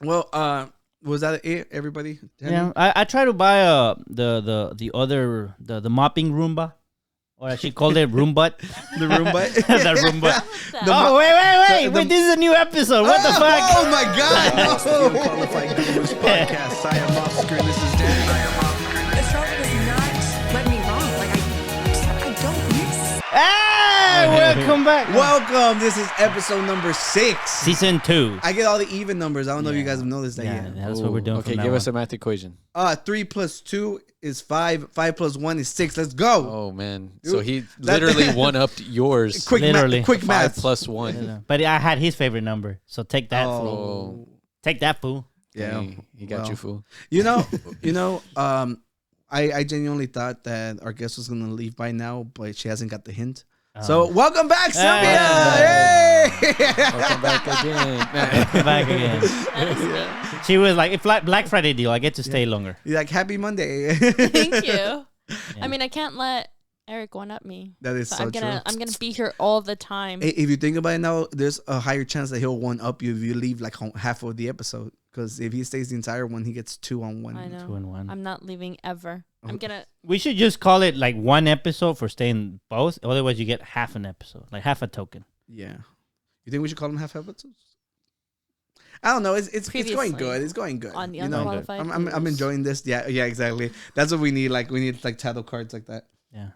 Well, was that it, everybody? Yeah, I try to buy the mopping Roomba, or she called it Roombutt. The Roomba? The Roomba. Oh, Wait! This is a new episode. What the fuck? Oh my God! The Unqualified Gurus podcast. I am Oscar. This is Dan. This topic does not let me wrong. Like I don't miss. Hey, welcome back. Welcome. This is episode number 6. Season 2. I get all the even numbers. I don't know if you guys have noticed that yet. That's what we're doing. Okay, from give now us a math equation. 3 plus 2 is 5. 5 plus 1 is 6. Let's go. Oh man! So he literally one-upped yours. Quick Literally. quick 5 math. plus on. 1. But I had his favorite number, so take that. Oh. Fool. Take that, fool. Yeah, He got you, fool. You know. I genuinely thought that our guest was gonna leave by now, but she hasn't got the hint. So welcome back, Silvia. Hey! Welcome back again. Back again. She was like, "If Black Friday deal, I get to stay longer." You're like, happy Monday. Thank you. I mean, I can't let Eric one up me. That is so I'm gonna true. be here all the time. Hey, if you think about it now, there's a higher chance that he'll one up you if you leave like half of the episode. Because if he stays the entire one, he gets 2 on 1. I know. 2 and 1. I'm not leaving ever. I'm gonna. We should just call it like one episode for staying both. Otherwise, you get half an episode, like half a token. Yeah. You think we should call them half episodes? I don't know. It's going good. It's going good. On the You know, Unqualified. I'm enjoying this. Yeah, exactly. That's what we need. Like we need like title cards like that. Yeah.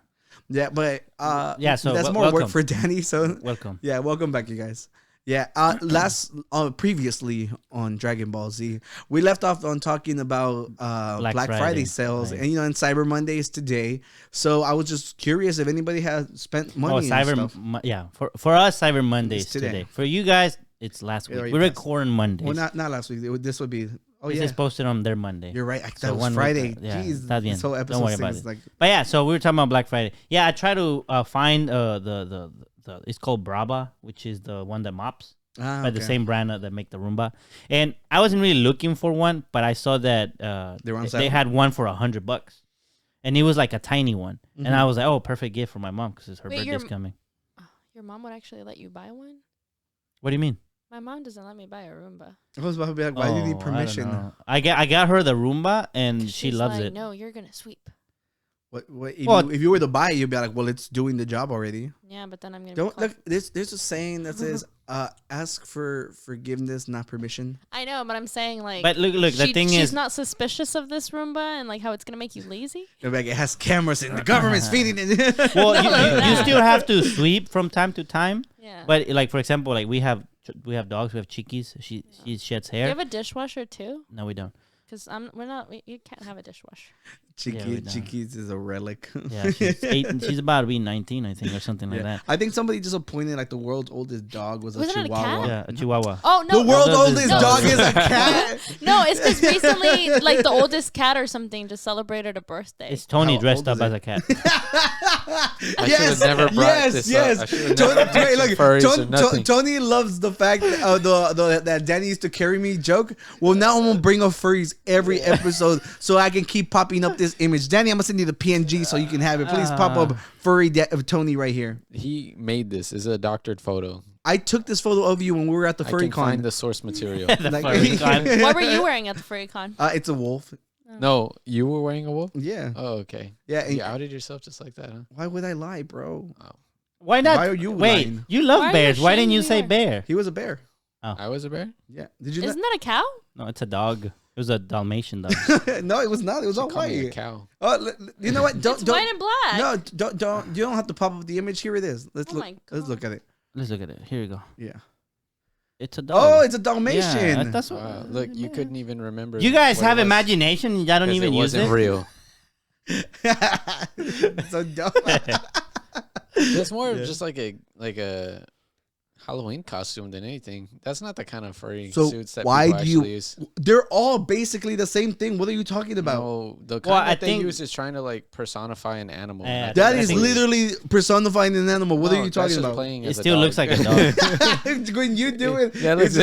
Yeah, but Yeah, so that's more welcome. work for Danny. So Welcome. yeah, welcome back, you guys. Yeah, previously on Dragon Ball Z, we left off on talking about Black Friday sales, right. and and Cyber Monday is today. So I was just curious if anybody has spent money. and stuff. For us, Cyber Monday is It's today. today. For you guys, it's last week. already We passed. record on Mondays. Well, not last week. This would be. Oh This yeah, is posted on their Monday. you're right. So That was 1 week, Friday. yeah, Jeez, está bien. this whole episode Don't worry about is it. like. But yeah, so we were talking about Black Friday. Yeah, I try to find the it's called Brava, which is the one that mops. By the same brand that make the Roomba. And I wasn't really looking for one, but I saw that they had one for $100. And it was like a tiny one. Mm-hmm. And I was like, oh, perfect gift for my mom because her Wait, birthday's coming. Your mom would actually let you buy one? What do you mean? My mom doesn't let me buy a Roomba. I was about to be like, why do you need I don't permission? know. I got her the Roomba and she She's loves like, it. No, you're gonna sweep. What Well, if you were to buy it, you'd be like, well, it's doing the job already. Yeah, but then I'm gonna. Don't look. There's a saying that says, "Ask for forgiveness, not permission." I know, but I'm saying like. But look, the thing she's is, not suspicious of this Roomba and like how it's gonna make you lazy. They're like, it has cameras and the government's feeding it. well, Not like you that. still have to sweep from time to time. Yeah. But like for example, like we have dogs, we have Chiquis. She sheds Do hair. you have a dishwasher too? No, we don't. Because you can't have a dishwasher. we don't. Chiquis is a relic. Yeah, she's about to be 19, I think, or something like that. I think somebody just appointed like the world's oldest dog was a Wasn't it a Chihuahua. cat? Yeah, a Chihuahua. Oh no! The world's No, oldest no. dog is a cat. No, it's because recently, like the oldest cat or something just celebrated a birthday. It's Tony How dressed old up is as a cat. I should have never brought this up. I should have Tony, never mentioned look, furries or nothing. Tony loves the fact that that Danny used to carry me joke. Well, now I'm gonna bring up furries every episode so I can keep popping up this image. Danny, I'm gonna send you the PNG so you can have it. Please pop up furry of Tony right here. He made this. It's a doctored photo. I took this photo of you when we were at the I furry can con. find the source material. The Like- furry con. What were you wearing at the furry con? It's a wolf. No, you were wearing a wolf? Yeah. Oh, okay. Yeah. and You outed yourself just like that, huh? why would I lie, bro? Why not? Why are you Wait, lying? you love Why are you bears. Why didn't you shaming say me? bear? He was a bear. I was a bear? Yeah. Did you Isn't that a cow? No, it's a dog. It was a Dalmatian dog. not? No, it was not. It was all Call me a white. cow. Oh, you know what? Don't It's white and black. No, don't. You don't have to pop up the image. Here it is. Let's Oh look. my Let's look God. at it. Let's look at it. Here you go. Yeah. It's a dog. Oh, it's a Dalmatian. Yeah, that's what. Wow, look, you couldn't even remember. You guys what it have was, imagination. You don't 'cause even it use wasn't it. real. so dumb. It's more of just like a Halloween costume than anything. That's not the kind of furry So suits that why people do you- actually use. They're all basically the same thing. What are you talking about? No, the kind Well, I that they think- use is trying to like personify an animal. Yeah, and I That think is that's- literally personifying an animal. What No, are you that's talking just about? playing It as a still dog. looks like a dog. When you do it, Yeah, it's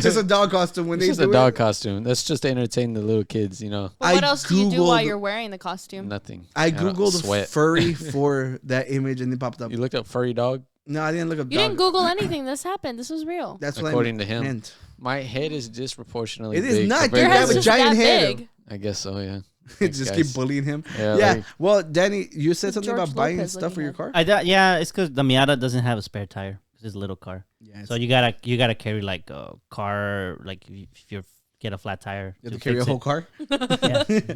just a dog costume. When It's they just do a dog it, costume. That's just to entertain the little kids, you know. But what I else do you do while Googled- you're wearing the costume? Nothing. I googled sweat. furry for that image and it popped up. You looked up furry dog. No, I didn't look up. You didn't Google anything. This happened. This was real. That's what According to him. meant. My head is disproportionately It big. is not. compared You Your to have head's a his. just giant that head. big. I guess so, yeah. Just keep bullying him. Yeah. Yeah. like- Well, Danny, you said something George about buying Lopez stuff for looking your at. car. Yeah, it's because the Miata doesn't have a spare tire. It's a little car. Yeah. So you gotta carry like a car, like if you get a flat tire. you have to carry a fix whole it. car.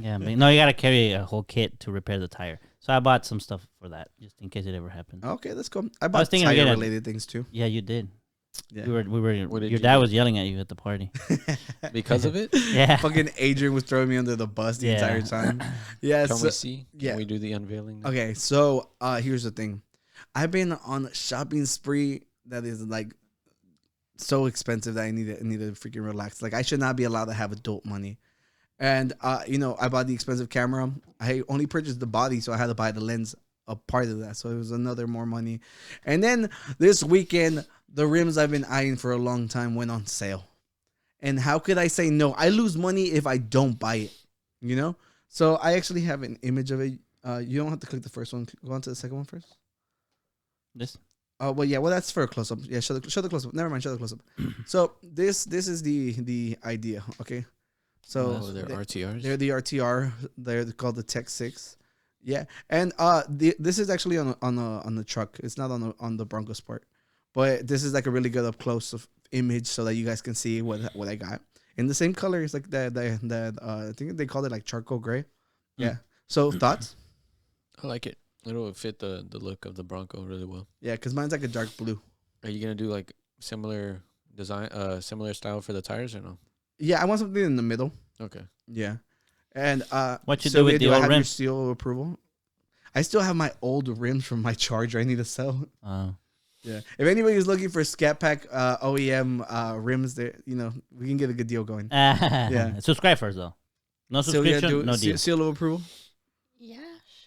Yeah, but no, you gotta carry a whole kit to repair the tire. So I bought some stuff for that, just in case it ever happens. Okay, that's cool. I bought thinking of getting- tire-related things too. Yeah, you did. Yeah. We were. What did Your you dad do? was yelling at you at the party. Because of it? Yeah. Fucking Adrian was throwing me under the bus the Yeah. entire time. Yeah. Can so- we see? Can yeah. we do the unveiling? Okay, so here's the thing. I've been on a shopping spree that is like so expensive that I need to freaking relax. Like I should not be allowed to have adult money. And I bought the expensive camera. I only purchased the body, so I had to buy the lens a part of that. So it was another more money. And then this weekend, the rims I've been eyeing for a long time went on sale. And how could I say no? I lose money if I don't buy it. You know? So I actually have an image of it. You don't have to click the first one. Go on to the second one first. This. Well, yeah. Well, that's for a close up. Yeah, show the close up. Never mind. Show the close up. So this is the idea. Okay. So Oh, they're RTRs? They're the RTR. They're called the Tech 6. Yeah, and this is actually on the truck. It's not on the Bronco Sport, but this is like a really good up close of image so that you guys can see what I got in the same color. It's like that. I think they call it like charcoal gray. Yeah. So thoughts? I like it. It'll fit the look of the Bronco really well. Yeah, because mine's like a dark blue. Are you gonna do like similar design, similar style for the tires or no? Yeah, I want something in the middle. Okay. Yeah, and What you do Sylvia, with the I old have your rims? seal of approval? I still have my old rims from my Charger. I need to sell. Yeah. If anybody's looking for Scat Pack OEM rims, there, we can get a good deal going. Yeah. Subscribe first though. No Sylvia, subscription, no deal. seal of approval. Yeah,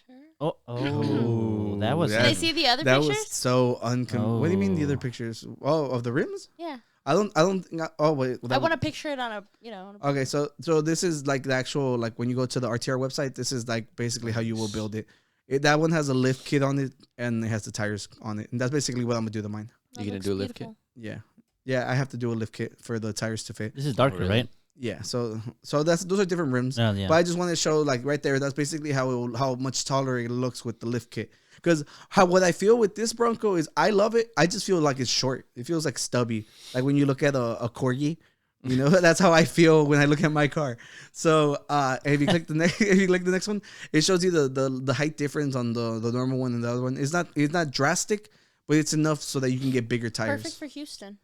sure. Oh, that was. Yeah. Can I see the other That pictures? was so What do you mean the other Oh. pictures? Oh, of the rims? Yeah. I don't think. Oh wait. I want to picture it on a, on a Okay, so this is like the actual, like when you go to the RTR website, this is like basically how you will build it. That one has a lift kit on it and it has the tires on it, and that's basically what I'm gonna do to mine. that You gonna looks do a lift kit? beautiful. Yeah, I have to do a lift kit for the tires to fit. This is darker, really? right? Yeah, so those are different rims. Yeah. But I just want to show like right there. That's basically how much taller it looks with the lift kit. Because what I feel with this Bronco is I love it. I just feel like it's short. It feels like stubby. Like when you look at a Corgi, that's how I feel when I look at my car. So if you click the next one, it shows you the height difference on the normal one and the other one. It's not drastic, but it's enough so that you can get bigger tires. Perfect for Houston.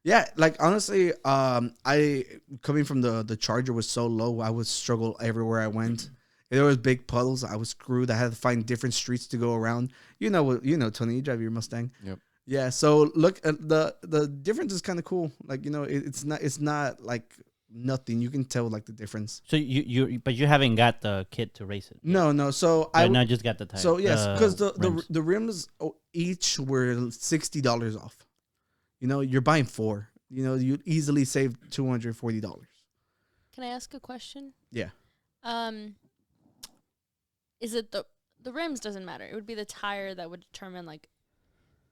Yeah, like honestly, I coming from the Charger was so low, I would struggle everywhere I went. If there was big puddles, I was screwed. I had to find different streets to go around. Tony, you drive your Mustang. Yep. Yeah, so look at the difference is kind of cool. Like it's not like nothing. You can tell like the difference. So but you haven't got the kit to race it. No. So I just got the tire. So yes, because rims. the rims each were $60 off. You're buying 4. You easily save $240. Can I ask a question? Yeah. Is it the rims doesn't matter? It would be the tire that would determine like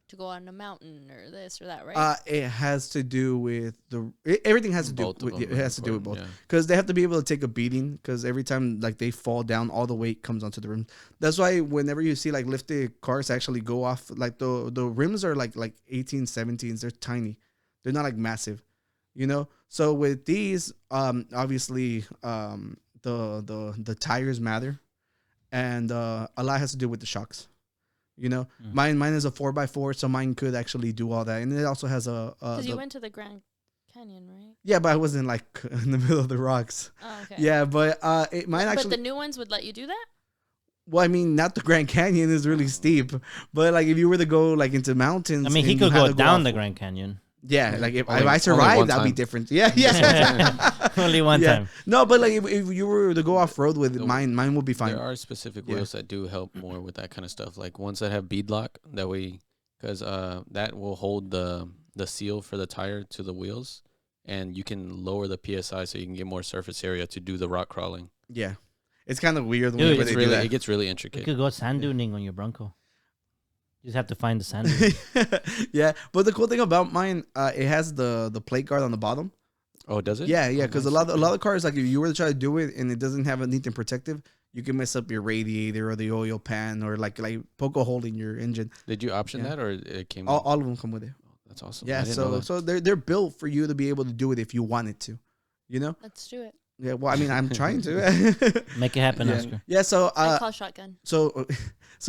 to go on a mountain or this or that, right? It has to do with everything has to do Both of with them it are has to do with both important, because they have to be able to take a beating because every time like they fall down, all the weight comes onto the rim. That's why whenever you see like lifted cars actually go off, like the rims are like 18, 17s. They're tiny. They're not like massive, So with these, obviously, the tires matter, and a lot has to do with the shocks. Mine is a 4x4, so mine could actually do all that, and it also has Because you went to the Grand Canyon, right? Yeah, but I wasn't like in the middle of the rocks. Oh, okay. Yeah, but mine actually. But the new ones would let you do that? Well, I mean, not the Grand Canyon is really steep, but like if you were to go like into mountains, I mean, he and you could had go to down off- the Grand Canyon. Yeah, like if Only I survived, one that'd be time. different. Yeah. Only one Yeah. time. No, but like if you were to go off road with it, mine would be fine. There are specific Yeah. wheels that do help more with that kind of stuff, like ones that have bead lock. That way, because that will hold the seal for the tire to the wheels, and you can lower the psi so you can get more surface area to do the rock crawling. Yeah, it's kind of weird Dude, whenever It's they really do that. it gets really You intricate. could go sand duning on your Bronco. You just have to find the sandwich. Yeah, but the cool thing about mine, it has the plate guard on the bottom. Oh, does it? Yeah, Oh, because nice. a lot of cars, like if you were to try to do it and it doesn't have anything protective, you can mess up your radiator or the oil pan or like poke a hole in your engine. Did you option Yeah. that or it came? All of them come with it. That's awesome. Yeah, I didn't know so that. they're built for you to be able to do it if you wanted to, you know. Let's do it. Yeah, well, I mean, I'm trying to. Make it happen, yeah. Oscar. Yeah, so I call shotgun. so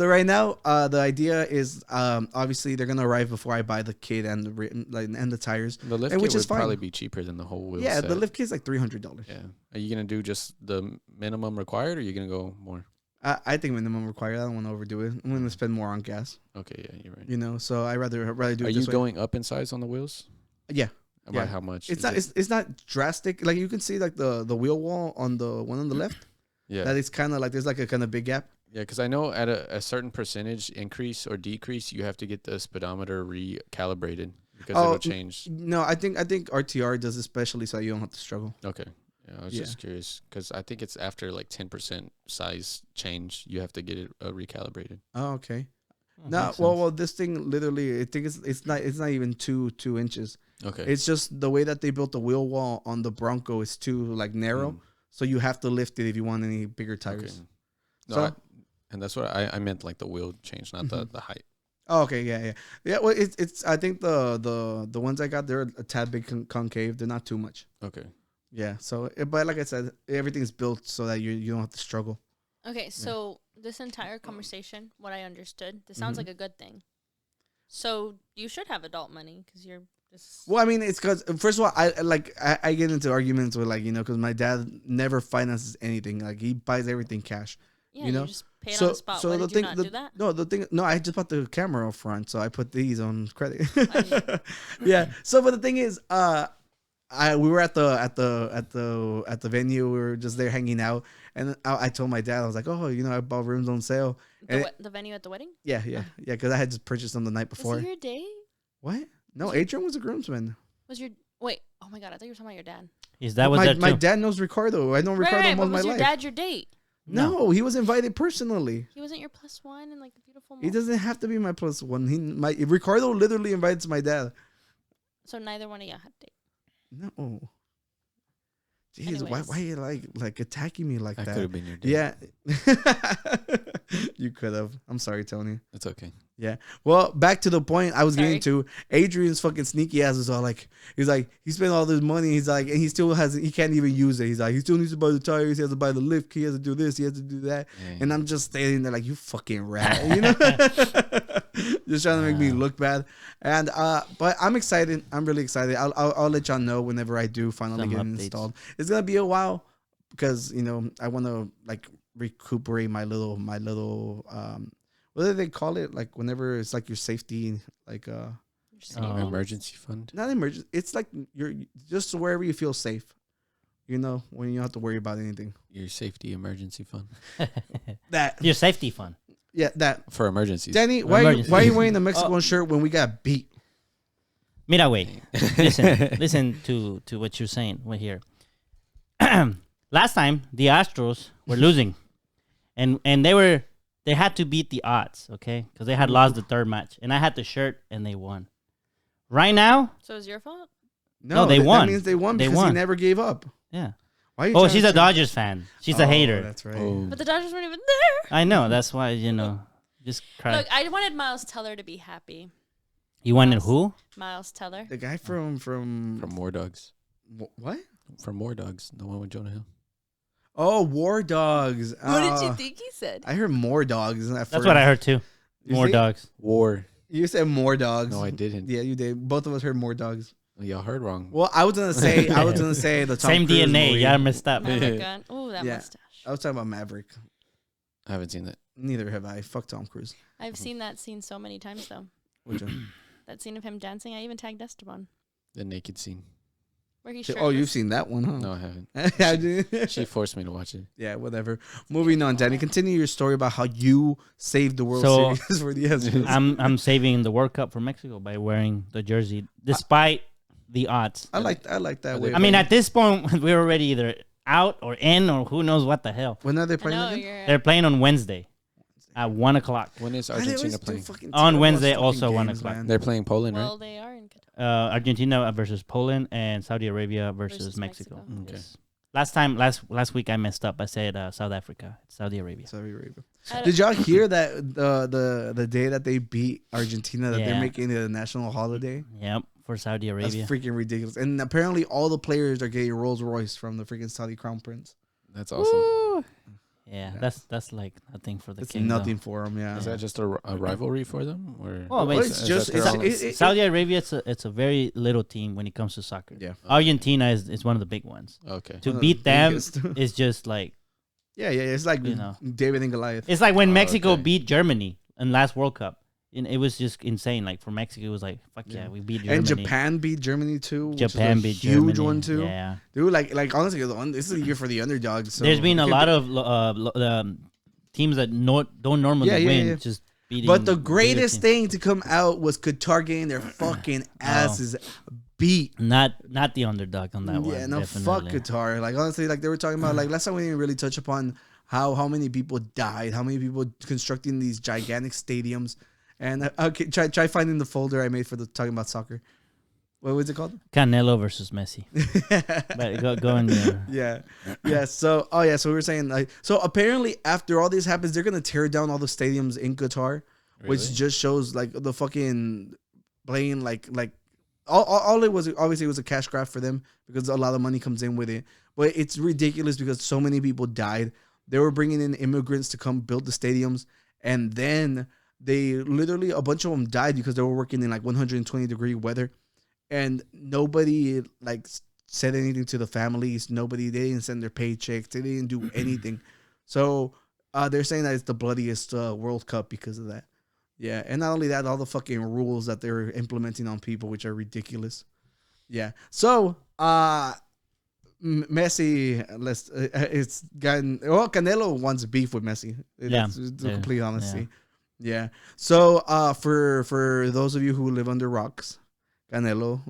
right now, the idea is obviously they're gonna arrive before I buy the kit and the tires. The lift and kit which would is fine. probably be cheaper than the whole wheel Yeah, set. the lift kit's like $300. Yeah. Are you gonna do just the minimum required, or are you gonna go more? I think minimum required. I don't want to overdo it. I'm gonna spend more on gas, Okay, yeah, you're right. you know. So I rather do Are it you this way. going up in size on the wheels? Yeah. About Yeah. how much? It's is not. it? It's not drastic. Like you can see, like the wheel wall on the one on the left. Yeah. That is kind of like there's like a kind of big gap. Yeah, because I know at a certain percentage increase or decrease, you have to get the speedometer recalibrated because it'll change. No, I think RTR does especially so you don't have to struggle. Okay. Yeah, I was just curious because I think it's after like 10% size change, you have to get it recalibrated. Oh, okay. Oh, No, makes well, sense. this thing literally, I think it's not even two inches. Okay. It's just the way that they built the wheel wall on the Bronco is too like narrow, so you have to lift it if you want any bigger tires. Okay. No, So- and that's what I meant, like the wheel change, not the height. Oh, okay, yeah. Well, it's I think the ones I got, they're a tad bit concave. They're not too much. Okay. Yeah. So, but like I said, everything's built so that you don't have to struggle. Okay, so this entire conversation, what I understood, this sounds like a good thing. So you should have adult money because you're just. Well, I mean, it's because first of all, I get into arguments with because my dad never finances anything. Like he buys everything cash. Yeah, you know? you just pay it on the spot. Why did you not do that? No, I just bought the camera up front, so I put these on credit. I- Yeah. So, but the thing is, we were at the venue. We were just there hanging out, and I told my dad, I was like, oh, I bought rooms on sale. And The venue at the wedding? yeah, because I had just purchased them the night before. Was it your date? What? No, Adrian was a groomsman. Was your wait? Oh my god! I thought you were talking about your dad. Is that was my, there my too? dad knows Ricardo. I know Ricardo right, most but of my was your life. dad your date? No, he was invited personally. He wasn't your plus one and like a beautiful. He Mom? doesn't have to be my plus one. Ricardo literally invites my dad. So neither one of you had a date. No. Jeez, why Anyways. are you like attacking me like That that? could have been your dad. Yeah. You could have. I'm sorry, Tony. It's okay. Yeah. Well, back to the point I was getting Sorry. to. Adrian's fucking sneaky ass is all like, he's like, he spent all this money. He's like, and he still he can't even use it. He's like, he still needs to buy the tires. He has to buy the lift. He has to do this. He has to do that. Yeah. And I'm just standing there like, you fucking rat, just trying to make me look bad. And but I'm excited. I'm really excited. I'll let y'all know whenever I do finally Some get it updates. installed. It's gonna be a while because I want to like recuperate my little what do they call it? Like whenever it's like your safety, like Your savings. Emergency fund. not emergency. It's like you're just wherever you feel safe. When you don't have to worry about anything. Your safety emergency fund That Your safety fund. yeah, that. for emergencies. Danny, why are you wearing the Mexican shirt when we got beat? Mira, wait. Listen to what you're saying right here. Last time the Astros were losing, and they had to beat the odds, okay, because they had lost the third match, and I had the shirt and they won. Right now, So it was your fault. No, they that won. means they won They because he won. never gave up. yeah. Why are you Oh, trying she's to a say- Dodgers fan. She's a Oh, hater. That's right. Oh. But the Dodgers weren't even there. I know. That's why just cry. Look, I wanted Miles Teller to be happy. You wanted who? Miles Teller. The guy from From War Dogs. what? From War Dogs, the one with Jonah Hill. Oh, War Dogs. What did you think he said? I heard more dogs. That's what I heard too. You More see? dogs. War. You said more dogs. No, I didn't. Yeah, you did. Both of us heard more dogs. Y'all heard wrong. Well, I was gonna say the Tom Same Cruise DNA. movie. Y'all messed up. Oh my god. Ooh, that Yeah. mustache. I was talking about Maverick. I haven't seen that. Neither have I. Fuck Tom Cruise. I've seen that scene so many times though. Which one? That scene of him dancing. I even tagged Esteban. The naked scene. Where he's Oh, you've seen that one, huh? No, I haven't. I did. She forced me to watch it. Yeah, whatever. Moving on, Danny. Continue your story about how you saved the World So, Series for the Astros. I'm saving the World Cup for Mexico by wearing the jersey, despite the odds. I like that way. I mean, at this point, we're already either out or in or who knows what the hell. when are they I playing know again? you're. They're playing on Wednesday. At 1 o'clock. When is Why they always Argentina do playing? fucking On terrible Wednesday, fucking also 1 games, o'clock. man. They're playing Poland, Well, right? they are in Qatar. Argentina versus Poland and Saudi Arabia versus Versus Mexico. Mexico. Okay. Yes. Last week I messed up. I said South Africa. It's Saudi Arabia. Saudi Arabia. I don't- Did y'all hear that the day that they beat Argentina that they're Yeah. making it a national holiday? Yep, for Saudi That's Arabia. freaking ridiculous. And apparently all the players are getting Rolls Royce from the freaking Saudi Crown Prince. That's awesome. Yeah, Yeah. that's like nothing for the It's kingdom. nothing for them, yeah. Is that just a rivalry for them, or? Well, I mean, Well, it's is just that their own- Saudi Arabia. It's a very little team when it comes to soccer. Yeah. Argentina is one of the big ones. Okay. To One of beat the them biggest. is just like Yeah, it's like You know. David and Goliath. it's like when Oh, Mexico okay. beat Germany in last World Cup. And it was just insane. Like for Mexico, it was like fuck yeah, we beat Germany. And Japan beat Germany too. Which Japan is a beat huge Germany. one too. Yeah. Dude, like honestly, this is a year for the underdogs. So There's been it a could lot be- of teams that don't normally Yeah, yeah, win yeah. just beating. But the bigger greatest teams. thing to come out was Qatar getting their fucking asses beat. Not the underdog on that one. Yeah, no, fuck definitely. Qatar. Like honestly, like they were talking about, like last time we didn't really touch upon how many people died, how many people constructing these gigantic stadiums, and okay, try finding the folder I made for the talking about soccer. What was it called? Canelo versus Messi. But go in there. Yeah. So we were saying like, so apparently after all this happens, they're gonna tear down all the stadiums in Qatar, which Really? just shows like the fucking playing like all it was. Obviously it was a cash grab for them because a lot of money comes in with it, but it's ridiculous because so many people died. They were bringing in immigrants to come build the stadiums, and then they literally a bunch of them died because they were working in like 120-degree weather. And nobody like said anything to the families. They didn't send their paychecks. They didn't do anything. So they're saying that it's the bloodiest World Cup because of that. Yeah, and not only that, all the fucking rules that they're implementing on people, which are ridiculous. Yeah. So Messi, it's gotten. Well, Canelo wants beef with Messi. That's the complete honesty. Yeah. So for those of you who live under rocks. Canelo,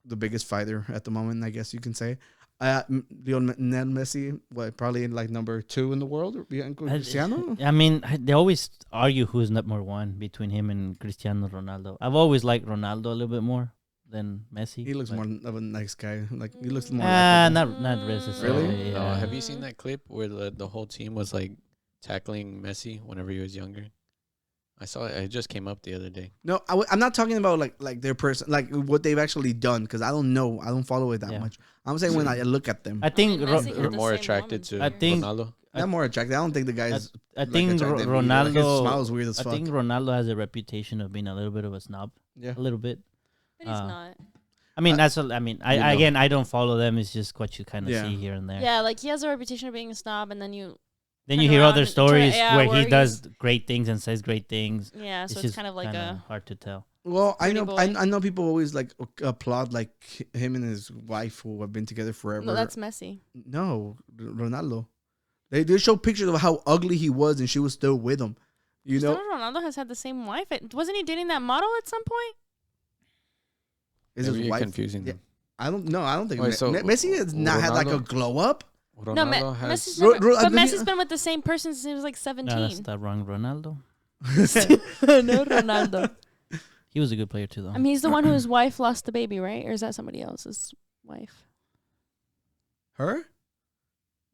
the biggest fighter at the moment, I guess you can say. Lionel Messi, probably like number 2 in the world behind Cristiano? I mean, they always argue who's number 1 between him and Cristiano Ronaldo. I've always liked Ronaldo a little bit more than Messi. He looks more of a nice guy. Like he looks more. not necessarily. Really? Yeah. No, have you seen that clip where the whole team was like tackling Messi whenever he was younger? I saw it. It just came up the other day. No, I'm not talking about like their person, like what they've actually done, because I don't know. I don't follow it that much. I'm saying when I look at them, I think Messi hit You're the more same attracted to woman. I think- Ronaldo. they're more attractive. I don't think the guy's. I think attractive either. Like, his Ronaldo. smile's weird as I fuck. think Ronaldo has a reputation of being a little bit of a snob. Yeah. A little bit. But he's not. I mean, I don't follow them. It's just what you kind of Yeah. see here and there. Yeah, like he has a reputation of being a snob, and then you Then turn you hear around other and stories where where he does great things and says great things. Yeah, so it's just kind of like kinda hard to tell. Well, I Pretty know, boy. I know people always like applaud like him and his wife who have been together forever. no, that's Messi. No, Ronaldo. They show pictures of how ugly he was, and she was still with him. You know, Cristiano Ronaldo has had the same wife. Wasn't he dating that model at some point? is Maybe his you're wife confusing Yeah, them. I don't know. I don't think Wait, so Messi has not had like a Ronaldo- glow up. No, Ronaldo has. Messi's never, Ro- but I mean- Messi's been with the same person since he was like No, that's 17. the wrong Ronaldo. No, Ronaldo. He was a good player too, though. I mean, he's the one whose wife lost the baby, right? Or is that somebody else's wife? Her?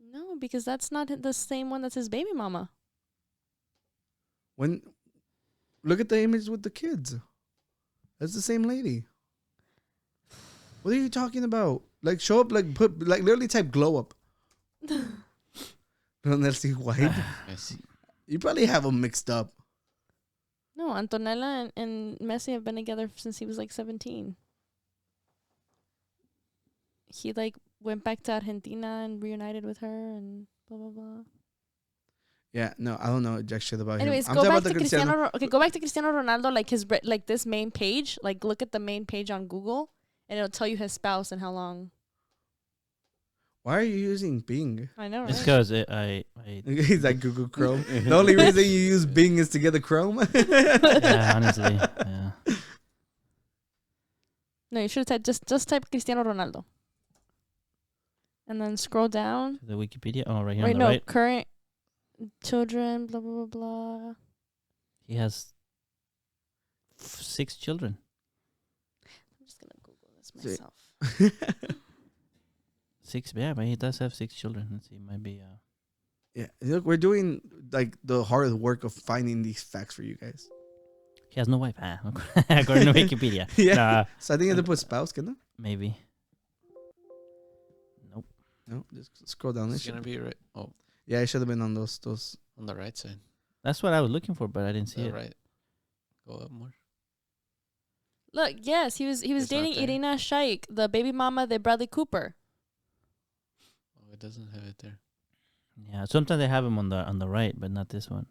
No, because that's not the same one that's his baby mama. When look at the image with the kids. That's the same lady. What are you talking about? Like show up, like put, like literally type glow up. Messi white. Messi. You probably have them mixed up. No, Antonella and Messi have been together since he was like 17. He like went back to Argentina and reunited with her and blah blah blah. Yeah, no, I don't know jack shit about Anyways, him. go back to Cristiano. Okay, go back to Cristiano Ronaldo. Like like this main page. Like look at the main page on Google, and it'll tell you his spouse and how long. Why are you using Bing? I know, It's right? because I He's like Google Chrome. The only reason you use Bing is to get the Chrome. yeah, honestly, yeah. No, you should have typed just type Cristiano Ronaldo, and then scroll down. The Wikipedia. Oh, right here Wait, on the no, right. current children. Blah blah blah blah. He has 6 children. I'm just gonna Google this myself. 6, yeah, but he does have 6 children. Let's see, might be. Yeah, look, we're doing like the hard work of finding these facts for you guys. He has no wife, according to Wikipedia. Yeah. Nah, So I think you have to put spouse, can I? maybe. Nope. No, just scroll down. It's gonna be right. Oh, Yeah, it should have been on those. on the right side. That's what I was looking for, but I didn't see The it. right. Go up more. Look, yes, he was It's not dating there. Irina Shayk, the baby mama de Bradley Cooper. Oh, it doesn't have it there. Yeah, sometimes they have him on the right, but not this one.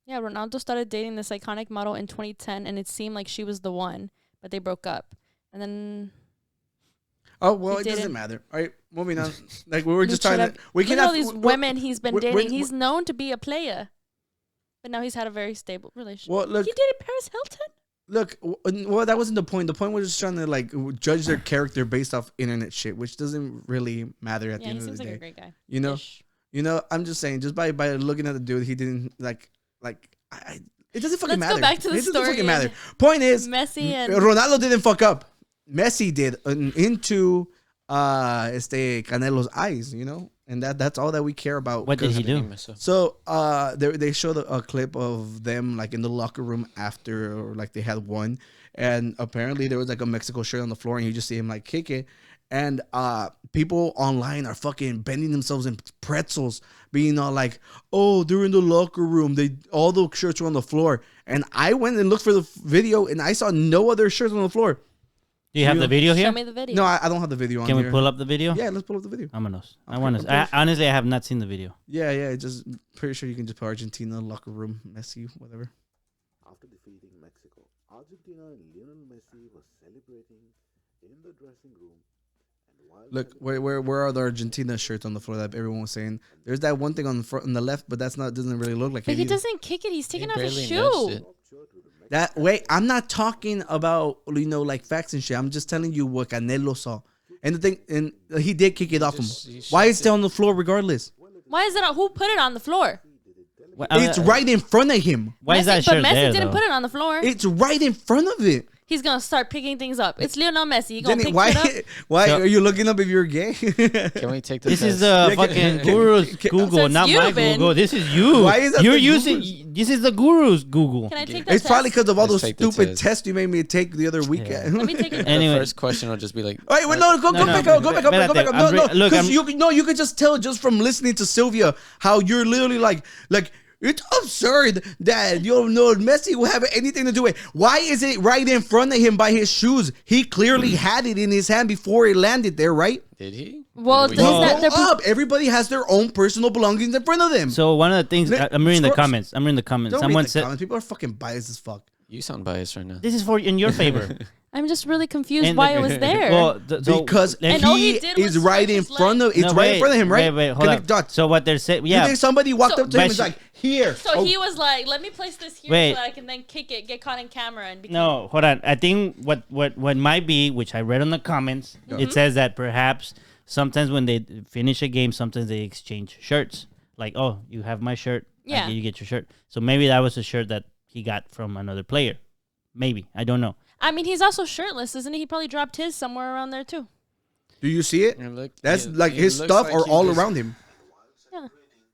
Yeah, Ronaldo started dating this iconic model in 2010, and it seemed like she was the one, but they broke up. And then Oh well, He it doesn't didn't. matter. All right, moving on. Like we were just trying to. We look can at all have these women he's been we're- dating. we're- He's known to be a player, but now he's had a very stable relationship. Well, look, He dated Paris Hilton. look. Well, that wasn't the point. The point was just trying to like judge their character based off internet shit, which doesn't really matter at the Yeah, he end of seems the like day. a great guy. You know, Ish. I'm just saying, just by looking at the dude, he didn't like. It doesn't fucking Let's matter. go back to the It doesn't story fucking matter. and Point is, Messi and Ronaldo didn't fuck up. Messi did into Canelo's eyes, you know, and that's all that we care about. What did he do? So they showed a clip of them like in the locker room after, or like they had won, and apparently there was like a Mexico shirt on the floor, and you just see him like kick it, and people online are fucking bending themselves in pretzels, being all like, oh, they're in the locker room, all the shirts were on the floor, and I went and looked for the video, and I saw no other shirts on the floor. Do you have the video show here? me the video. No, I don't have the video on Can we here. pull up the video? Yeah, let's pull up the video. Vámonos. I Okay, want of to. course. Honestly, I have not seen the video. Yeah, just pretty sure you can just put Argentina locker room, Messi, whatever. After defeating Mexico, Argentina and Lionel Messi was celebrating in the dressing room. And while Look, where are the Argentina shirts on the floor that everyone was saying? There's that one thing on the front, on the left, but doesn't really look like But it. he either. doesn't kick it. He's taking off his barely shoe. nudged it. That wait, I'm not talking about like facts and shit. I'm just telling you what Canelo saw, and the thing, and he did kick it off him. Why is it on the floor regardless? Why is it on? Who put it on the floor? It's right in front of him. Why is that Messi, but shirt Messi there didn't though? put it on the floor. It's right in front of it. He's gonna start picking things up. It's Lionel Messi. He gonna Jenny, pick why? shit up. Why So- are you looking up if you're gay? Can we take This is test? the Yeah, fucking can- guru's Google, So it's not you, my Ben. Google. This is you. Why is that You're the using? Google's? This is the guru's Google. Can I take that It's probably test? because of all Let's those take the stupid test. tests you made me take the other weekend. Let me take it. Anyway. The first question will just be like, Wait, no, go No, back no, up, go back up, go back up. No, I'm no, look, because I'm- you could just tell just from listening to Silvia how you're literally like it's absurd that you don't know Messi will have anything to do with it. Why is it right in front of him by his shoes? He clearly had it in his hand before it landed there, right? did he? Well, Did he's we- not- they're- Go up. Everybody has their own personal belongings in front of them. So one of the things Look, I'm reading the scroll- comments. I'm reading the comments. Don't Someone read the said comments. People are fucking biased as fuck. You sound biased right now. this is for in your favor. I'm just really confused And why the- it was there. Well, so Because let- And all he he did was is right stretch in his front leg. of. It's No, right in front of him, right? Wait, hold Connect up. dots. So what they're saying, You yeah. think somebody walked So- up to him and But was she- like, "Here"? So Oh, he was like, "Let me place this here Wait. so that I can then kick it, get caught in camera, and become." No, hold on. I think what might be, which I read in the comments, it says that perhaps sometimes when they finish a game, sometimes they exchange shirts. Like, oh, you have my shirt. Yeah. You get your shirt. So maybe that was a shirt that he got from another player. Maybe. I don't know. I mean, he's also shirtless, isn't he? He probably dropped his somewhere around there too. do you see it? It looked- That's it- like it his looks stuff like are he all just- around him. Yeah,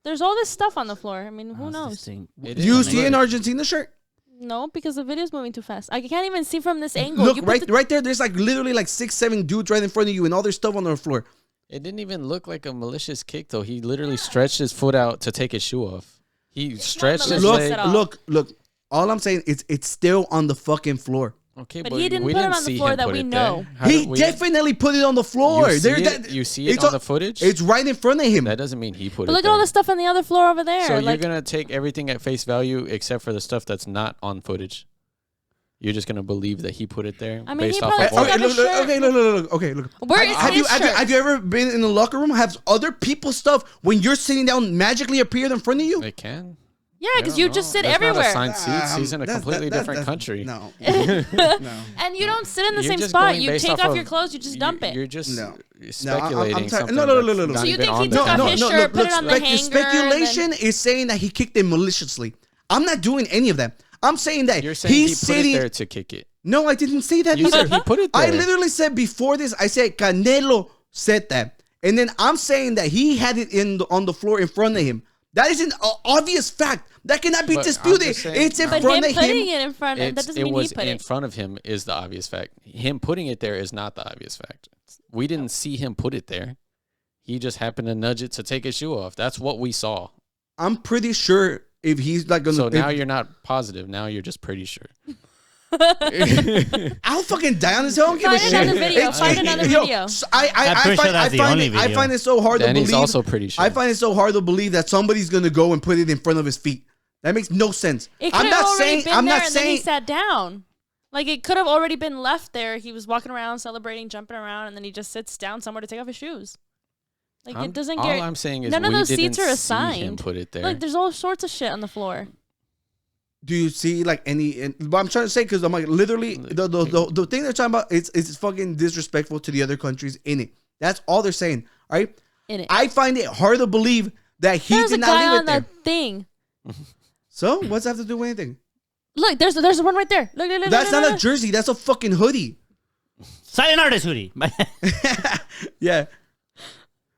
there's all this stuff on the floor. I mean, who How's this knows? thing? It You is. see an Argentina shirt? No, because the video's moving too fast. I can't even see from this angle. Look You put right, the- right there. There's like literally like 6, 7 dudes right in front of you, and all their stuff on the floor. It didn't even look like a malicious kick though. He literally stretched his foot out to take his shoe off. He stretched his malicious leg. at all. Look. All I'm saying is it's still on the fucking floor. Okay, But but he didn't we put it didn't on the see floor him that put we it know. there. How He did we- definitely put it on the floor. You see, There- it? You see it it's on the footage? It's right in front of him. That doesn't mean he put But it look at there. all the stuff on the other floor over there. So like, you're gonna take everything at face value except for the stuff that's not on footage. You're just gonna believe that he put it there I mean, based he off probably of took what? out his shirt. Look. Okay, look. Where is have his you shirt? have you ever been in the locker room? Have other people's stuff when you're sitting down magically appeared in front of you? They can. yeah, I because don't you just know. sit That's everywhere, Not assigned seats. He's in a completely different country. No. and you don't sit in the You're same just spot. going You based take off off your of- clothes. You just dump it. You're just No. speculating I'm tired- something. no. that's So not you even think he on the took off camera. his shirt, put it on the hanger, and then- Speculation is saying that he kicked it maliciously. I'm not doing any of that. I'm saying that You're saying he's he put sitting it there to kick it. No, I didn't say that. You either. said he put it there. I literally said before this, I said Canelo said that. And then I'm saying that he had it on the floor in front of him. That is an obvious fact. That cannot be But I'm disputed. just saying- It's in But front him of putting him. it in front, that doesn't It mean was he put in it. front of him is the obvious fact. Him putting it there is not the obvious fact. We didn't see him put it there. He just happened to nudge it to take his shoe off. That's what we saw. I'm pretty sure if he's like gonna. So now you're not positive. Now you're just pretty sure. I'll fucking die on this hill. I don't give a Find shit. another video. Find another video. I'm pretty sure that's the only I video. find it so hard Danny's to believe. also pretty sure. I find it so hard to believe that somebody's gonna go and put it in front of his feet. That makes no sense. It could I'm have not already saying. been I'm there, not and then he saying. sat down. Like it could have already been left there. He was walking around, celebrating, jumping around, and then he just sits down somewhere to take off his shoes. Like it doesn't all get. I'm saying is none of we those didn't seats are see him assigned. put it there. Look, there's all sorts of shit on the floor. Do you see like any? But I'm trying to say because I'm like literally the thing they're talking about. It's fucking disrespectful to the other countries in it. That's all they're saying. All right. In it. I find it hard to believe that he There's a did not guy leave on it there. that thing. So what's that have to do with anything? Look, there's one right there. Look. That's look, not look. a jersey. That's a fucking hoodie. Silent artist hoodie. Yeah.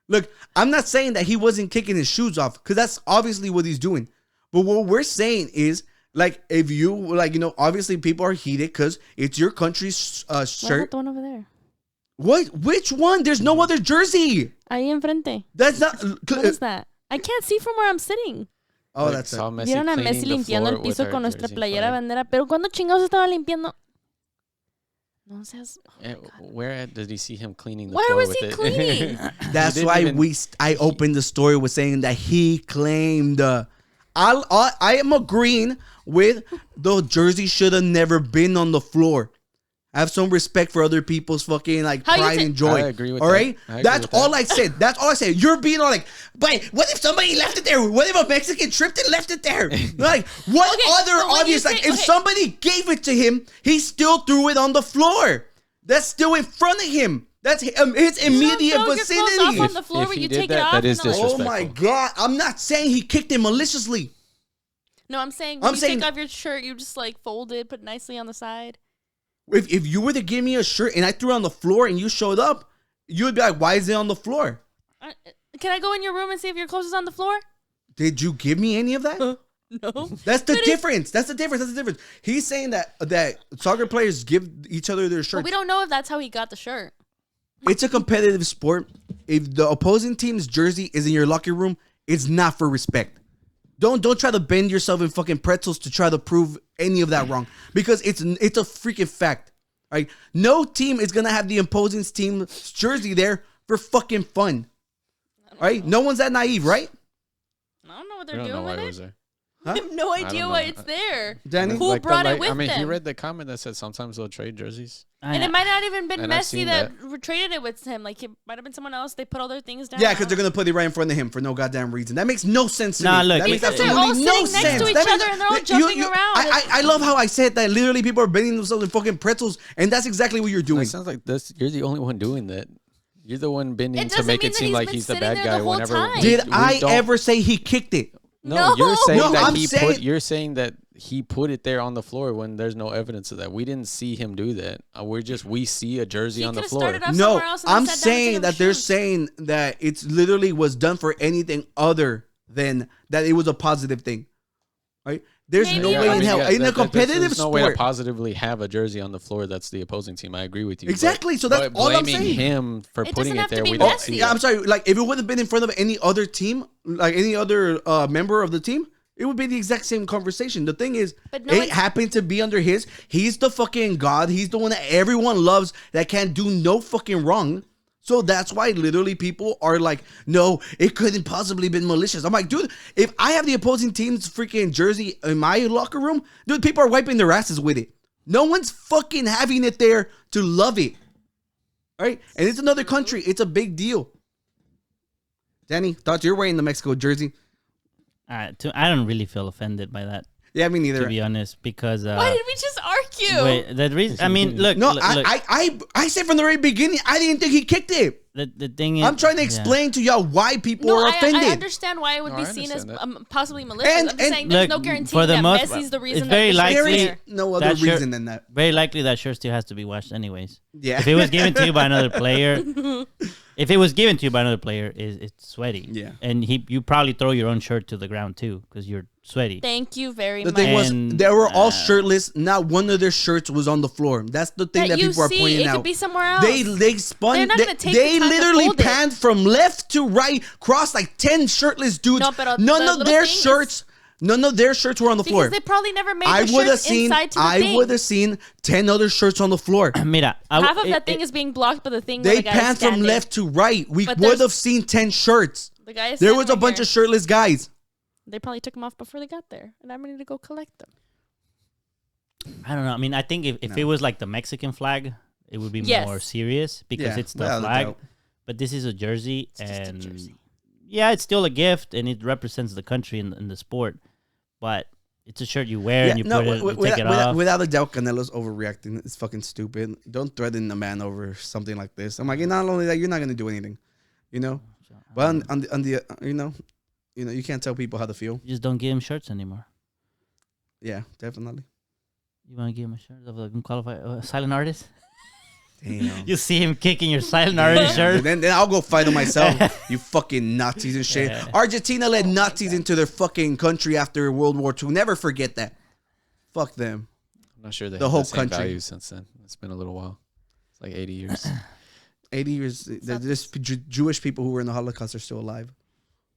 Look, I'm not saying that he wasn't kicking his shoes off because that's obviously what he's doing. But what we're saying is, like, if you, like, you know, obviously people are heated because it's your country's What about shirt. the one over there? What? Which one? There's no other jersey. Ahí enfrente. That's not. What is that? I can't see from where I'm sitting. Oh, Like, that's saw it. Messi Vieron a cleaning Messi the limpiando floor el with piso our con nuestra jersey playera flag. bandera. Pero cuando chingados estaba limpiando. No seas. Oh my God. Where did he see him cleaning the Where floor was with he it? cleaning? That's didn't why even- I opened the story with saying that he claimed. I am agreeing with the jersey should have never been on the floor. Have some respect for other people's fucking like How you pride ta- and joy. I agree with all that. right, I agree that's with all that. I said. That's all I said. You're being all like, but what if somebody left it there? What if a Mexican tripped and left it there? Like, what Okay, other but when obvious? you Like, say- if okay. somebody gave it to him, he still threw it on the floor. That's still in front of him. That's his immediate You don't throw your clothes vicinity. off on the floor If when he you did take it that, off. that is No. disrespectful. Oh my god! I'm not saying he kicked it maliciously. No, I'm saying when I'm you saying- take off your shirt, you just like fold it, put it nicely on the side. If you were to give me a shirt and I threw it on the floor and you showed up, you would be like, "Why is it on the floor? Can I go in your room and see if your clothes is on the floor? Did you give me any of that?" No. That's the But difference. That's the difference. That's the difference. He's saying that soccer players give each other their But shirts. we don't know if that's how he got the shirt. It's a competitive sport. If the opposing team's jersey is in your locker room, it's not for respect. Don't try to bend yourself in fucking pretzels to try to prove any of that wrong, because it's a freaking fact. Right? No team is gonna have the opposing team's jersey there for fucking fun. Right? No one's that naive, right? I don't know what I they're don't know doing why with it was it. there. I have no idea don't why know. it's there. Danny? Who brought it with I mean, he them? read the comment that said sometimes they'll trade jerseys. And it might not even been And I've Messi seen that traded it with him. Like it might have been someone else. They put all their things down. Yeah, because they're gonna put it right in front of him for no goddamn reason. That makes no sense to Nah, me. look, That makes because they're all absolutely no sitting next sense. to each That other and they're all jumping around. I love how I said that. Literally, people are bending themselves in fucking pretzels, and that's exactly what you're It doing. sounds like this. You're the only one doing that. You're the one bending It to doesn't make mean it that seem he's like been he's the sitting bad there the guy. whole Whenever time. Did we I don't- ever say he kicked it? No, you're saying No, that I'm he saying- put. You're saying that he put it there on the floor when there's no evidence of that. We didn't see him do that. We see a jersey He on the could've floor. started off No, somewhere else and then I'm sat down and taken saying off that his they're shoes. saying that it's literally was done for anything other than that. It was a positive thing, right? There's Maybe. no Yeah, way I in mean, hell in a competitive there's no way to sport. positively have a jersey on the floor. That's the opposing team. I agree with you. Exactly, so that's but all I'm blaming saying. him for It putting doesn't it have to there, be we Oh, don't see yeah, it. I'm sorry. Like if it would have been in front of any other team, like any other member of the team, it would be the exact same conversation. The thing is, But no it one- happened to be under his. He's the fucking god. He's the one that everyone loves that can't do no fucking wrong. So that's why literally people are like, no, it couldn't possibly been malicious. I'm like, dude, if I have the opposing team's freaking jersey in my locker room, dude, people are wiping their asses with it. No one's fucking having it there to love it. All right? And it's another country. It's a big deal. Danny, thought you're wearing the Mexico jersey. I don't really feel offended by that, Yeah, me neither. to be honest, because Why did we just argue argue. Wait, the reason. I mean, look. No, look, I said from the very beginning, I didn't think he kicked it. the thing is, I'm trying to explain to y'all why people No, are I offended. understand why it would be I seen as understand possibly malicious. And- I'm just and- saying there's no Look, guarantee for the that most- Messi's the it's reason. very that the shirt's likely- there. No other that shirt- reason than that. very likely that shirt still has to be washed anyways. Yeah. If it was given to you by another player, it's sweaty. Yeah. And you probably throw your own shirt to the ground too because you're sweaty. Thank you very The much. thing was, And, they were all shirtless. Not one of their shirts was on the floor. That's the thing that you people are see, pointing it out. could be somewhere else. They spun. They're not They, gonna take they the time to literally fold it. panned from left to right, crossed like 10 shirtless dudes. No, pero None the of little their thing is- shirts. None of their shirts were on the floor. because they probably never made I the would have shirts seen. inside to the I thing. would have seen 10 other shirts on the floor. Mira, Half of that thing is being blocked by the thing. where They the guy is panned from standing. left to right. We But would there's- have seen 10 shirts. The guy is There standing was a right bunch here. of shirtless guys. They probably took them off before they got there, and I'm ready to go collect them. I don't know. I mean, I think if it was like the Mexican flag, it would be Yes. more serious because Yeah, it's the without a flag. doubt. But this is a jersey, It's just a and jersey. yeah, it's still a gift, and it represents the country in the sport. But it's a shirt you wear and you put it, you take it off. Without a doubt, Canelo's overreacting. It's fucking stupid. Don't threaten a man over something like this. I'm like, not only that, you're not gonna do anything, you know. But on the you know, you can't tell people how to feel. You just don't give him shirts anymore. Yeah, definitely. You want to give him a shirt of like unqualified silent artist? Damn. You see him kicking your silent artist shirt. Then I'll go fight him myself. You fucking Nazis and shit. Yeah. Argentina let Nazis into their fucking country after World War II. Never forget that. Fuck them. I'm not sure they The have whole the same country. value since then. It's been a little while. It's like 80 years. 80 years. There's Jewish people who were in the Holocaust are still alive.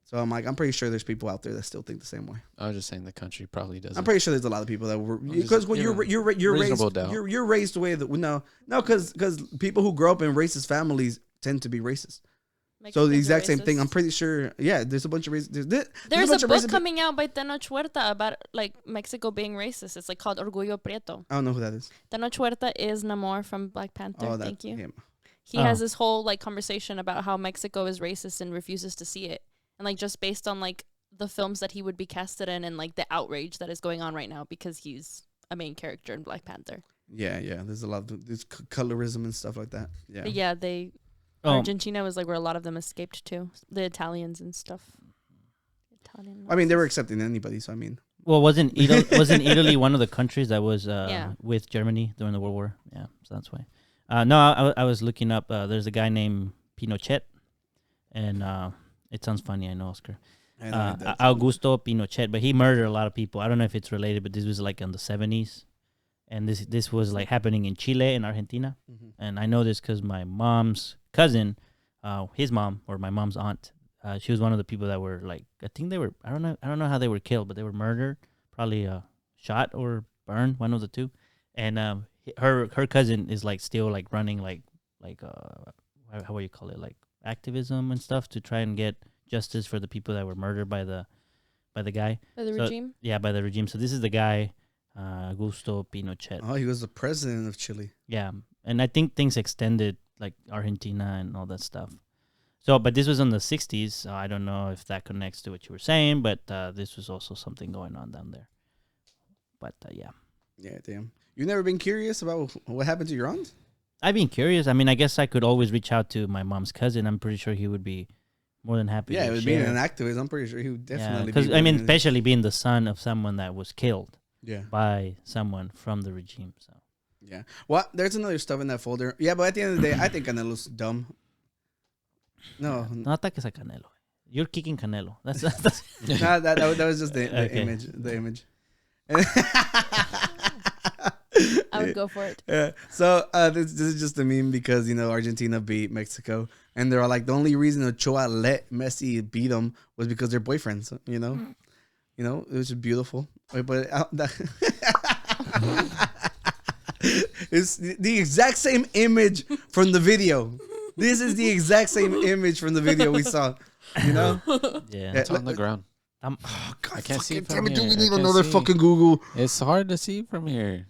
So I'm like, I'm pretty sure there's people out there that still think the same way. I was just saying the country probably doesn't. I'm pretty sure there's a lot of people that were just because when you're raised reasonable doubt. you're raised the way that no because people who grow up in racist families tend to be racist. So the exact same thing. I'm pretty sure. Yeah, there's a bunch of racist. There's bunch a of book racist coming out by Tenoch Huerta about like Mexico being racist. It's like called Orgullo Prieto. I don't know who that is. Tenoch Huerta is Namor from Black Panther. Oh, that, Thank you. him. He has this whole like conversation about how Mexico is racist and refuses to see it, and like just based on like the films that he would be casted in and like the outrage that is going on right now because he's a main character in Black Panther. Yeah. There's a lot of there's colorism and stuff like that. Yeah. But yeah, Argentina was like where a lot of them escaped to, the Italians and stuff. I mean, they were accepting anybody. So I mean, Well, wasn't Italy one of the countries that was Yeah. with Germany during the World War? Yeah, so that's why. No, I was looking up. There's a guy named Pinochet, and it sounds funny, I know, Oscar. I know that's- Augusto Pinochet, but he murdered a lot of people. I don't know if it's related, but this was like in the 70s, and this was like happening in Chile and Argentina, and I know this because my mom's cousin, his mom or my mom's aunt, she was one of the people that were like, I think they were, I don't know how they were killed, but they were murdered, probably shot or burned, one of the two, and her cousin is like still like running like how would you call it, like activism and stuff to try and get justice for the people that were murdered by the guy. By the regime? Yeah, by the regime. So this is the guy, Augusto Pinochet. Oh, he was the president of Chile. Yeah, and I think things extended like Argentina and all that stuff. So, but this was in the 60s. So I don't know if that connects to what you were saying, but this was also something going on down there. But yeah. Yeah, damn. You've never been curious about what happened to your aunt? I've been curious. I mean, I guess I could always reach out to my mom's cousin. I'm pretty sure he would be more than happy. Yeah, to it would share. being an activist. I'm pretty sure he would definitely. Because I mean, especially being the son of someone that was killed by someone from the regime. So yeah. Well, there's another stuff in that folder. Yeah, but at the end of the day, I think Canelo's dumb. No, no ataques a Canelo. You're kicking Canelo. That's nah, that was just the Okay. image. The image. I would go for it. Yeah. So this is just a meme because Argentina beat Mexico, and they're all like, the only reason Ochoa let Messi beat them was because they're boyfriends. It was just beautiful. But it's the exact same image from the video. This is the exact same image from the video we saw. yeah. It's on the ground. God, I can't see fucking from damn it, here. do we I need can't another see. fucking Google? It's hard to see from here.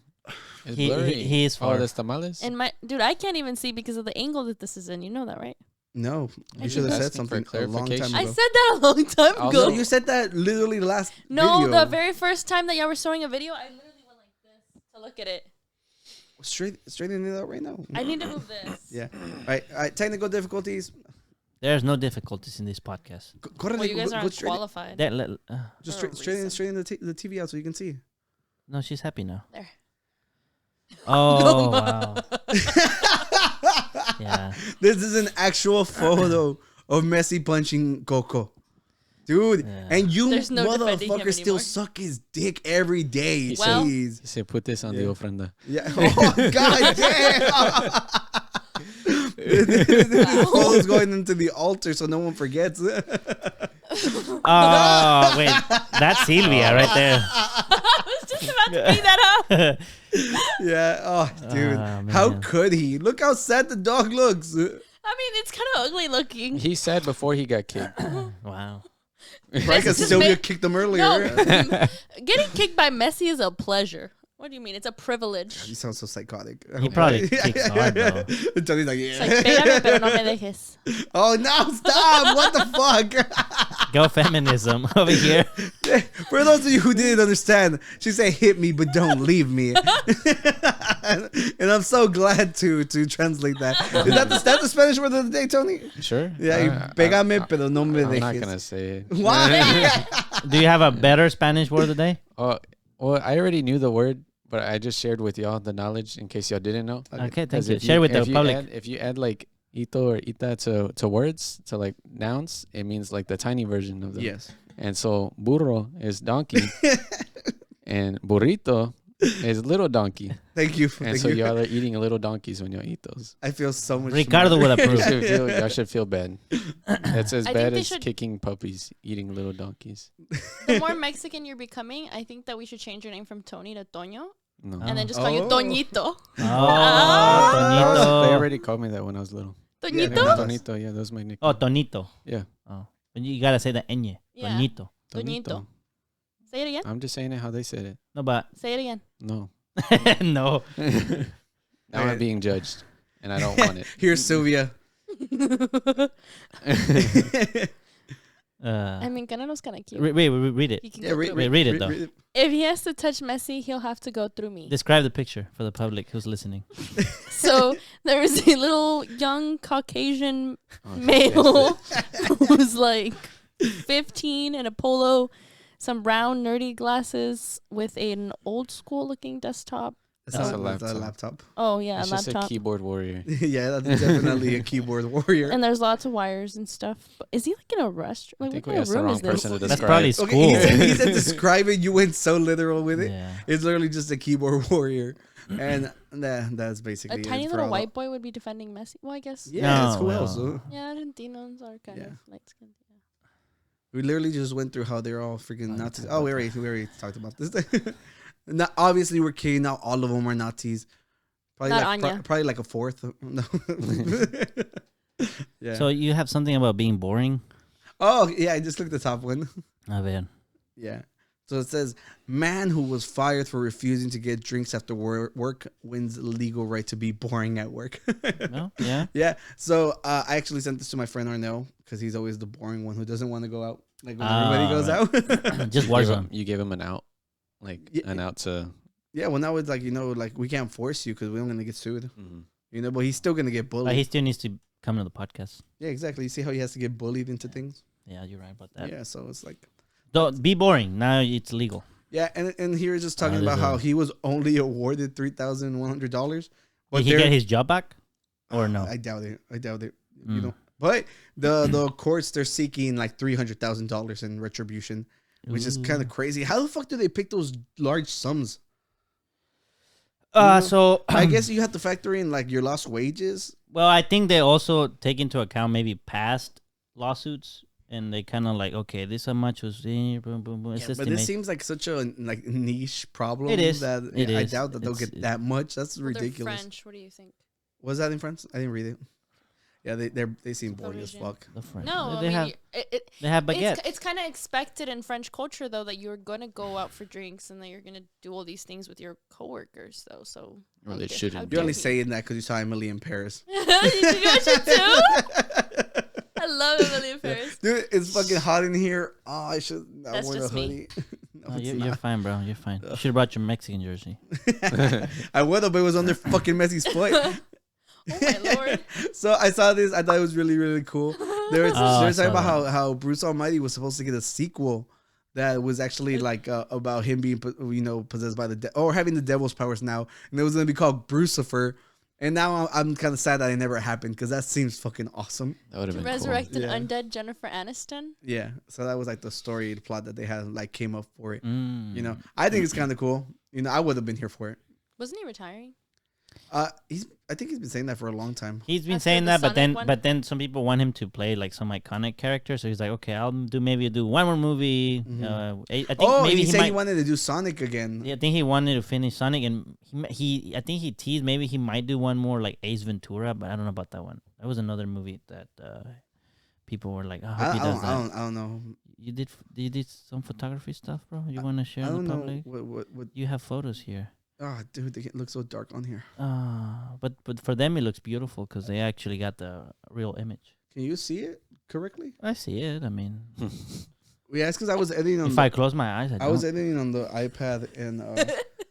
It's blurry. He is far. Oh, that's tamales? And dude, I can't even see because of the angle that this is in. You know that, right? No, you I should have think said asking for something a long time clarification. ago. I said that a long time Also- ago. No, you said that literally last No, video. the very first time that y'all were showing a video, I literally went like this to look at it. Straighten it out right now. I need to move this. Yeah. All right. Technical difficulties. There's no difficulties in this podcast. Well, you guys aren't qualified. Just straighten the TV out so you can see. No, she's happy now. There. Oh, wow. Yeah. This is an actual photo of Messi punching Coco. Dude, and you no motherfuckers still suck his dick every day. Well, Jeez. He said, put this on the ofrenda. Yeah. Oh, God damn. This photo's going into the altar so no one forgets. Oh, wait. That's Silvia right there. I was just about to bring that up. Yeah. Oh, dude. How could he? Look how sad the dog looks. I mean, it's kind of ugly looking. He said before he got kicked. Wow. Right, because Silvia kicked him earlier. No, getting kicked by Messi is a pleasure. What do you mean? It's a privilege. You sound so psychotic. He probably kicks hard, though. Tony's like, yeah. It's like, pégame, pero no me dejes. Oh, no, stop. What the fuck? Go feminism over here. For those of you who didn't understand, she said, hit me, but don't leave me. And I'm so glad to translate that. Is that the Spanish word of the day, Tony? Sure. Yeah, pégame, pero no me dejes. I'm not going to say it. Why? Do you have a better Spanish word of the day? Oh, well, I already knew the word, but I just shared with y'all the knowledge in case y'all didn't know. Okay, thank you. Share with the public. If you add like ito or ita to words, to like nouns, it means like the tiny version of them. Yes. And so burro is donkey, and burrito is little donkey. Thank you. And so y'all are eating little donkeys when y'all eat those. I feel so much. Ricardo would approve. Y'all should feel bad. That's as bad as kicking puppies, eating little donkeys. The more Mexican you're becoming, I think that we should change your name from Tony to Toño. No. And then just call you Toñito. Toñito. They already called me that when I was little. Toñito? Yeah, Tonito, yeah, that was my nickname. Oh, Tonito. Yeah. Oh, but you gotta say the ñ. Yeah. Toñito. Toñito. Say it again. I'm just saying it how they said it. No, but Say it again. No. no. Now I'm being judged, and I don't want it. Here's Silvia. I mean, Canelo's kind of cute. Read it. You can Yeah, go through me. read it though. If he has to touch Messi, he'll have to go through me. Describe the picture for the public who's listening. So there is a little young Caucasian male who's like 15 in a polo, some brown nerdy glasses with an old school looking desktop. That's a That's a laptop. laptop. Oh yeah, It's a just laptop. a keyboard warrior. Yeah, that's definitely a keyboard warrior. And there's lots of wires and stuff. But is he like in a restaurant? Like, I think what we kind asked of the room wrong is this? person to That's describe probably it. school. Okay, he said describe it. You went so literal with it. Yeah. It's literally just a keyboard warrior, and that's basically A it tiny for little all white boy would be defending Messi. Well, I guess. Yeah, No, who well. else? Yeah, Argentinos are kind Yeah. of light skinned. Yeah. We literally just went through how they're all freaking Oh, Nazis. you Oh, we already talked about this. Not, obviously, we're kidding. Not all of them are Nazis. Probably Not like Anya. probably like a fourth. No. Yeah. So you have something about being boring? Oh yeah, I just looked at the top one. A ver. Yeah. So it says, man who was fired for refusing to get drinks after work wins legal right to be boring at work. No? Yeah. Yeah. So I actually sent this to my friend Arnell because he's always the boring one who doesn't want to go out. Like when everybody goes right. out. Just Warzone. You gave him an out, like Yeah. an out to. Yeah. Well, now it's like, like we can't force you because we're going to get sued. But he's still going to get bullied. But he still needs to come to the podcast. Yeah, exactly. You see how he has to get bullied into things? Yeah, you're right about that. Yeah. So it's like. Don't be boring. Now it's legal. Yeah. And here is just talking about how he was only awarded $3,100. Did he get his job back? Or no? I doubt it. You know, but the courts, they're seeking like $300,000 in retribution, which is kind of crazy. How the fuck do they pick those large sums? So I guess you have to factor in like your lost wages. well, I think they also take into account maybe past lawsuits, and they kind of like, okay, this how much was boom, boom, boom. It's But this seems like such a like niche problem. It is. That It I is. doubt that they'll get that much. That's Well, they're ridiculous. French. What do you think? Was that in French? I didn't read it. Yeah, they seem boring as fuck. the French. No, they have they have baguettes. it's kind of expected in French culture though that you're gonna go out for drinks and that you're gonna do all these things with your coworkers though. So Well, how they dare- shouldn't how be. You're only dare he. saying that because you saw Emily in Paris. Did you watch it too? I love Emily in Paris. Dude, it's fucking hot in here. Oh, I That's wore the just me. hoodie. Oh, it's you're not. fine, bro. You're fine. You should have brought your Mexican jersey. I would have, but it was under fucking Messi's foot. Oh my lord. So I saw this. I thought it was really, really cool. They were I talking saw about that. how Bruce Almighty was supposed to get a sequel that was actually like about him being possessed by the or having the devil's powers now, and it was gonna be called Brucifer. And now I'm kind of sad that it never happened because that seems fucking awesome. That would have been Resurrected Yeah. undead Jennifer Aniston. Yeah, so that was like the story, the plot that they had like came up for it. Mm. You know, I think it's kind of cool. You know, I would have been here for it. Wasn't he retiring? I think he's been saying that for a long time. He's been After saying the that, but Sonic one? then some people want him to play like some iconic character. So he's like, okay, I'll do one more movie. I think Oh, maybe he said might, he wanted to do Sonic again. Yeah, I think he wanted to finish Sonic, and I think he teased maybe he might do one more like Ace Ventura, but I don't know about that one. That was another movie that people were like, I hope he does that. I don't know. You did some photography stuff, bro. You want to share I in don't the know public? what. You have photos here. Oh, dude, they look so dark on here. But for them it looks beautiful because they actually got the real image. Can you see it correctly? I see it. I mean, Yeah, it's because I was editing on. if I close my eyes, I was editing on the iPad, and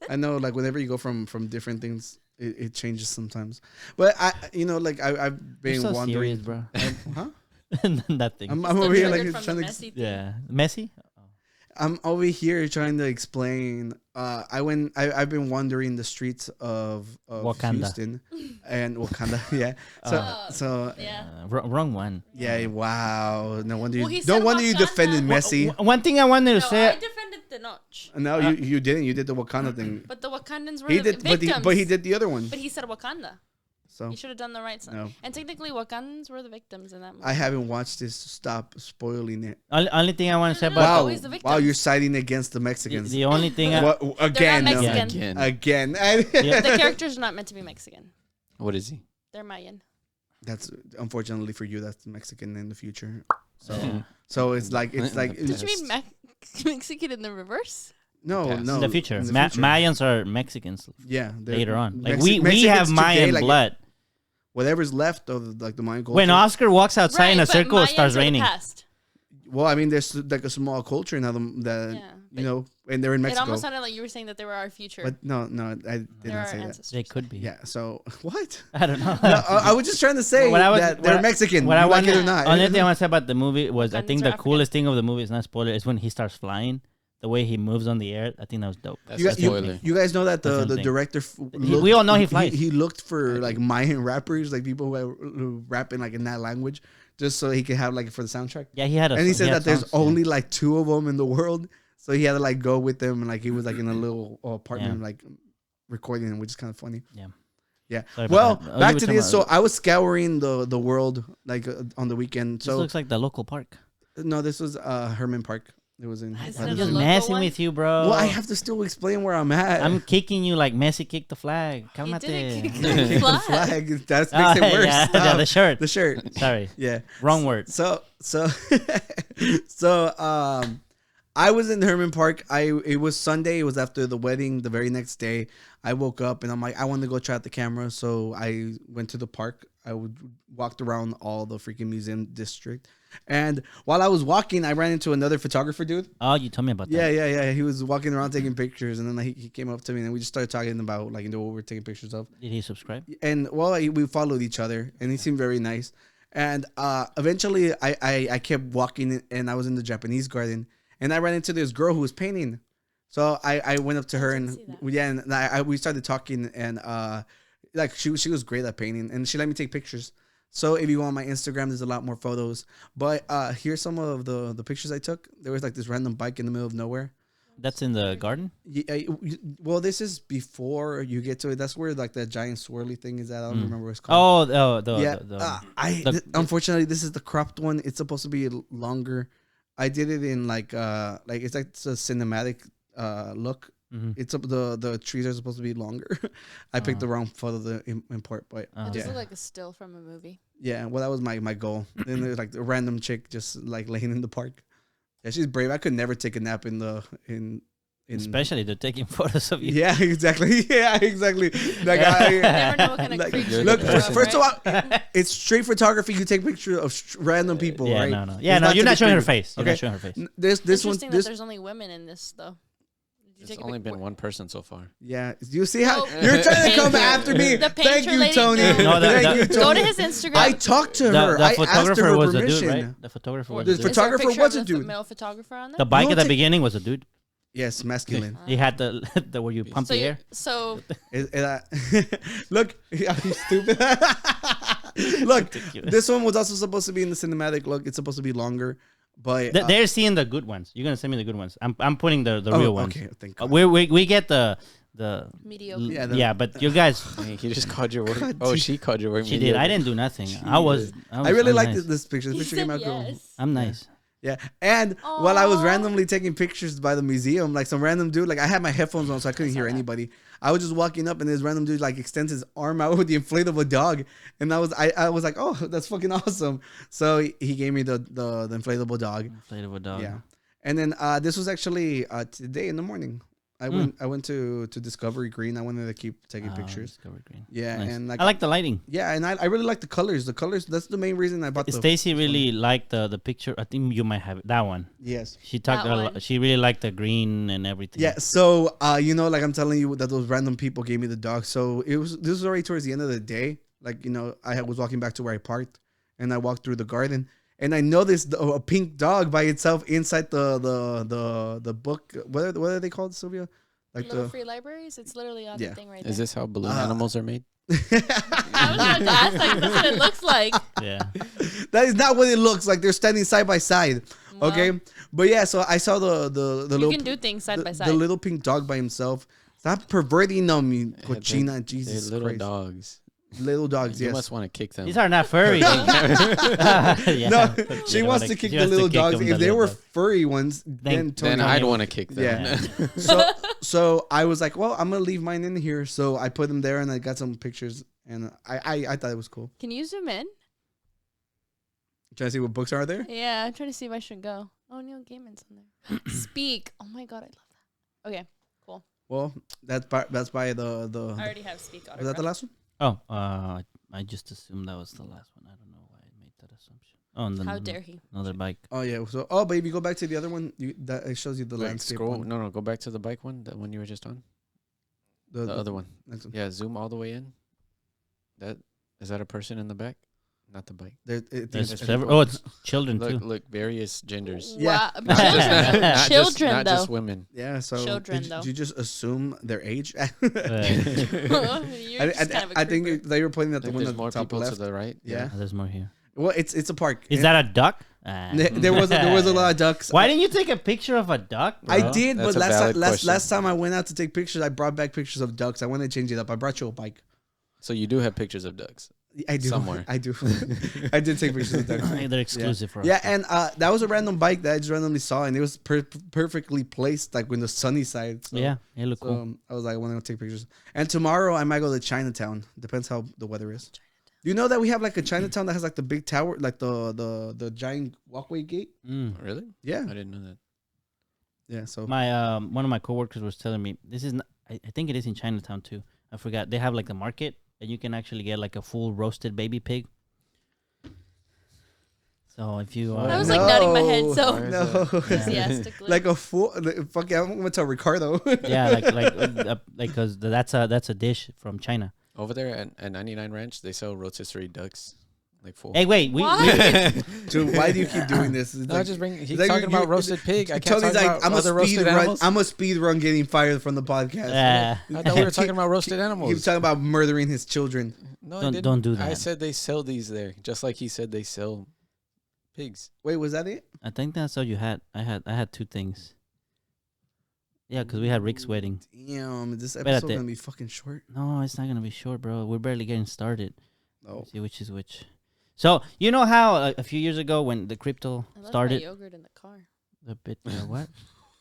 I know like whenever you go from different things, it changes sometimes. But I've been You're so wondering, serious, bro. huh? Nothing. I'm Still over here triggered like from the trying to. messy thing. Yeah, Messi. I'm over here trying to explain. I've been wandering the streets of Wakanda. Houston and Wakanda. Yeah. So Yeah. Wrong one. yeah. Wow. No wonder Well, he you. said No wonder you Wakanda. defended Messi. One thing I wanted to No, say. I defended the notch. No, you didn't. You did the Wakanda thing. But the Wakandans were He the did, victims. but he did the other one. But he said Wakanda. So You should have done the right side. No. And technically, Wakandans were the victims in that movie. I haven't watched this. Stop spoiling it. Only thing I want to say No, about Wow, always the wow, victims. you're siding against the Mexicans. the only thing What, again, They're no. not Mexican. Again. The characters are not meant to be Mexican. What is he? They're Mayan. That's unfortunately for you. That's Mexican in the future. So, Yeah. so it's like Did Did you mean Mexican in the reverse? no, Yes. no. in the future. in the future. Mayans are Mexicans Yeah, they're- later on. Like Mexi- we have Mexicans Mayan today, like, blood. Whatever's left of like the Mayan culture. When Oscar walks outside in a but circle, it Mayans starts are the raining. past. Well, I mean, there's like a small culture now that Yeah, you know, and they're in It Mexico. almost sounded like you were saying that they were our future. But no, I did They're not our say that. ancestors. They could be. Yeah. So what? I don't know. No, I was just trying to say What I was- that what they're I- Mexican. What I you like wanted, it or not? only thing I want to say about the movie was I Wakandans think are the African. coolest thing of the movie is not spoiler. Is when he starts flying, the way he moves on the air. I think that was dope. That's You, a guys- you- spoiler. you guys know that That's the something. director We all know he flies. He looked for like Mayan rappers, like people who rap in like in that language, just so he could have like for the soundtrack. Yeah, he had a. And he said had that there's songs, yeah. only like 2 of them in the world, so he had to like go with them, and like he was like in a little apartment, Yeah. like recording them, which is kind of funny. Yeah. Yeah. Sorry about Well, that. Oh, you back were to talking this. So about- I was scouring the world like on the weekend. This So looks like the local park. no, this was Herman Park. It was in. Is it I'm the just local messing one? with you, bro. Well, I have to still explain where I'm at. I'm kicking you like Messi kicked the flag. He Come didn't kick at Kick the flag. flag. That makes Oh, it worse. yeah, yeah, the shirt. The shirt. Sorry, Yeah. wrong word. So I was in Herman Park. It was Sunday. It was after the wedding. The very next day, I woke up and I'm like, I want to go try out the camera. So I went to the park. Walked around all the freaking museum district. And while I was walking, I ran into another photographer dude. Oh, you told me about Yeah, that. yeah, yeah. He was walking around taking pictures, and then like, he came up to me, and we just started talking about like what we were taking pictures of. Did he subscribe? And well, we followed each other, and he seemed very nice. And eventually, I kept walking, and I was in the Japanese garden, and I ran into this girl who was painting. So I went up to her, and didn't see that. yeah, and we started talking, and like she was great at painting, and she let me take pictures. So if you go on my Instagram, there's a lot more photos. But here's some of the pictures I took. There was like this random bike in the middle of nowhere. That's in the garden. Yeah, well, this is before you get to it. That's where like that giant swirly thing is at. I don't remember what it's called. Oh, the yeah. the- Unfortunately, this is the cropped one. It's supposed to be longer. I did it in like it's like it's a cinematic look. Mhm. It's the trees are supposed to be longer. I picked the wrong photo to import, but Oh. It does yeah, look like a still from a movie. yeah. Well, that was my goal. Then there's like the random chick just like laying in the park. Yeah, she's brave. I could never take a nap in Especially they're taking photos of you. Yeah, exactly. Yeah, exactly. Like I Never know what kind of like, creature look, they're from, first of right? all, it's straight photography. You take pictures of random people, Yeah, right? no. Yeah, It's no, you're to not be showing her creepy. face. You're Okay. not showing her face. This one, Interesting that there's only women in this though. Did you It's take a only pic- been one person so far. yeah. You see how No. you're trying to come Painter. after me? The Thank painter you, lady, Tony. no. No, that- Thank you, that- Go Tony. to his Instagram. I talked to her. The I asked her photographer for was a permission. dude, right? The photographer was The a dude. Is there a photographer picture was of a the dude. male photographer on there? The bike You at the take- beginning was a dude. Yes, masculine. He had the where you pump the air. So Look, are you stupid? Look, this one was also supposed to be in the cinematic. Look, it's supposed to be longer, but They're seeing the good ones. You're gonna send me the good ones. I'm putting the real ones. Okay, thank God. We get the mediocre. Yeah, yeah, but you guys. He just called your work. God Oh, damn. she called your work. She did. I didn't do nothing. I was I really I'm like nice. this picture. This He picture said came out cool. yes. I'm nice. Yeah, and while I was Aw. randomly taking pictures by the museum, like some random dude, like I had my headphones on, so I couldn't hear anybody. I was just walking up, and this random dude like extends his arm out with the inflatable dog, and I was like, oh, that's fucking awesome. So he gave me the inflatable dog. Inflatable dog. Yeah, and then this was actually today in the morning. I went to Discovery Green. I wanted to keep taking pictures. Discovery Green. Yeah, Nice. and I like the lighting. yeah, and I really like the colors. The colors. That's the main reason I bought the. Stacy really liked the picture. I think you might have it. That one. Yes. She talked That a one. lot. She really liked the green and everything. Yeah, so like I'm telling you that those random people gave me the dog. So this was already towards the end of the day. Like, I was walking back to where I parked, and I walked through the garden, and I noticed a pink dog by itself inside the book. What are they called, Silvia? Like Little free libraries. It's literally on Yeah. the thing right Is there. this how balloon animals are made? I was about to ask, like, that's what it looks like. Yeah. That is not what it looks like. They're standing side by side. Well, Okay, but yeah, so I saw the You little can do things side by the side. little pink dog by himself. Stop perverting them, you They're- cochina. Jesus They're little Christ. dogs. Little dogs, You yes. must want to kick them. These are not furry. Yeah. No, Yeah, she they wants wanna- to kick she the wants to little kick dogs. them, If the they little were dog. furry ones, then Then totally. I'd want to kick them. Yeah. So I was like, well, I'm gonna leave mine in here. So I put them there, and I got some pictures, and I thought it was cool. Can you zoom in? Trying to see what books are there. Yeah, I'm trying to see if I should go. Oh, Neil Gaiman's on there. Speak. Oh my god, I love that. Okay, cool. Well, that's by the. I already have Speak autograph. Was that the last one? Oh, I just assumed that was the last one. I don't know why I made that assumption. Oh, and then How dare he? another bike. Oh yeah. So but if you go back to the other one, that it shows you the Like, landscape. scroll. one. No, go back to the bike one. That one you were just on. The other one. Next one. Yeah, zoom all the way in. Is that a person in the back? Not the bike. There's several. Oh, it's children too. Look, various genders. Yeah. Wow. Not just, not Children, just, not though. just women. Yeah. So Children, did, though. did you just assume their age? You're just kind of a I think creeper. they were pointing I at the think one there's at the more top people left. to the right. Yeah. Oh, there's more here. Well, it's a park. Is that a duck? There was a lot of ducks. Why didn't you take a picture of a duck? I bro? did, That's but a valid last question. time I went out to take pictures, I brought back pictures of ducks. I want to change it up. I brought you a bike. So you do have pictures of ducks. I do. Somewhere. I do. I did take pictures of ducks. They're exclusive for us. Yeah, and that was a random bike that I just randomly saw, and it was perfectly placed, like in the sunny side. So, Yeah, it look So cool. I was like, I want to take pictures. And tomorrow I might go to Chinatown. Depends how the weather is. Do you know that we have like a Chinatown that has like the big tower, like the giant walkway gate? Really? Yeah. I didn't know that. Yeah. So My one of my coworkers was telling me this is. I think it is in Chinatown too. I forgot. They have like the market, and you can actually get like a full roasted baby pig. So if you I was like nodding my head so no. enthusiastically. Like a full fuck yeah, I'm gonna tell Ricardo. yeah, like because that's a dish from China. Over there at 99 Ranch, they sell rotisserie ducks. Like full. Hey, wait, Dude, why do you keep doing this? It's No, like- just bring. He's it's like talking you- about roasted pig. I can't Tony's talk like, about I'm a other speed roasted run. animals. I'm a speed run getting fired from the podcast. I thought we were talking about roasted He was animals. talking about murdering his children. No, I Don't- didn't. don't do I that. said they sell these there, just like he said they sell pigs. Wait, was that it? I think that's all you had. I had two things. Yeah, because we had Rick's wedding. Damn, this Espérate. episode gonna be fucking short. No, it's not gonna be short, bro. We're barely getting started. Oh, Let's see which is which. So you know how a few years ago when the crypto I left my started, yogurt in the car. the bit what?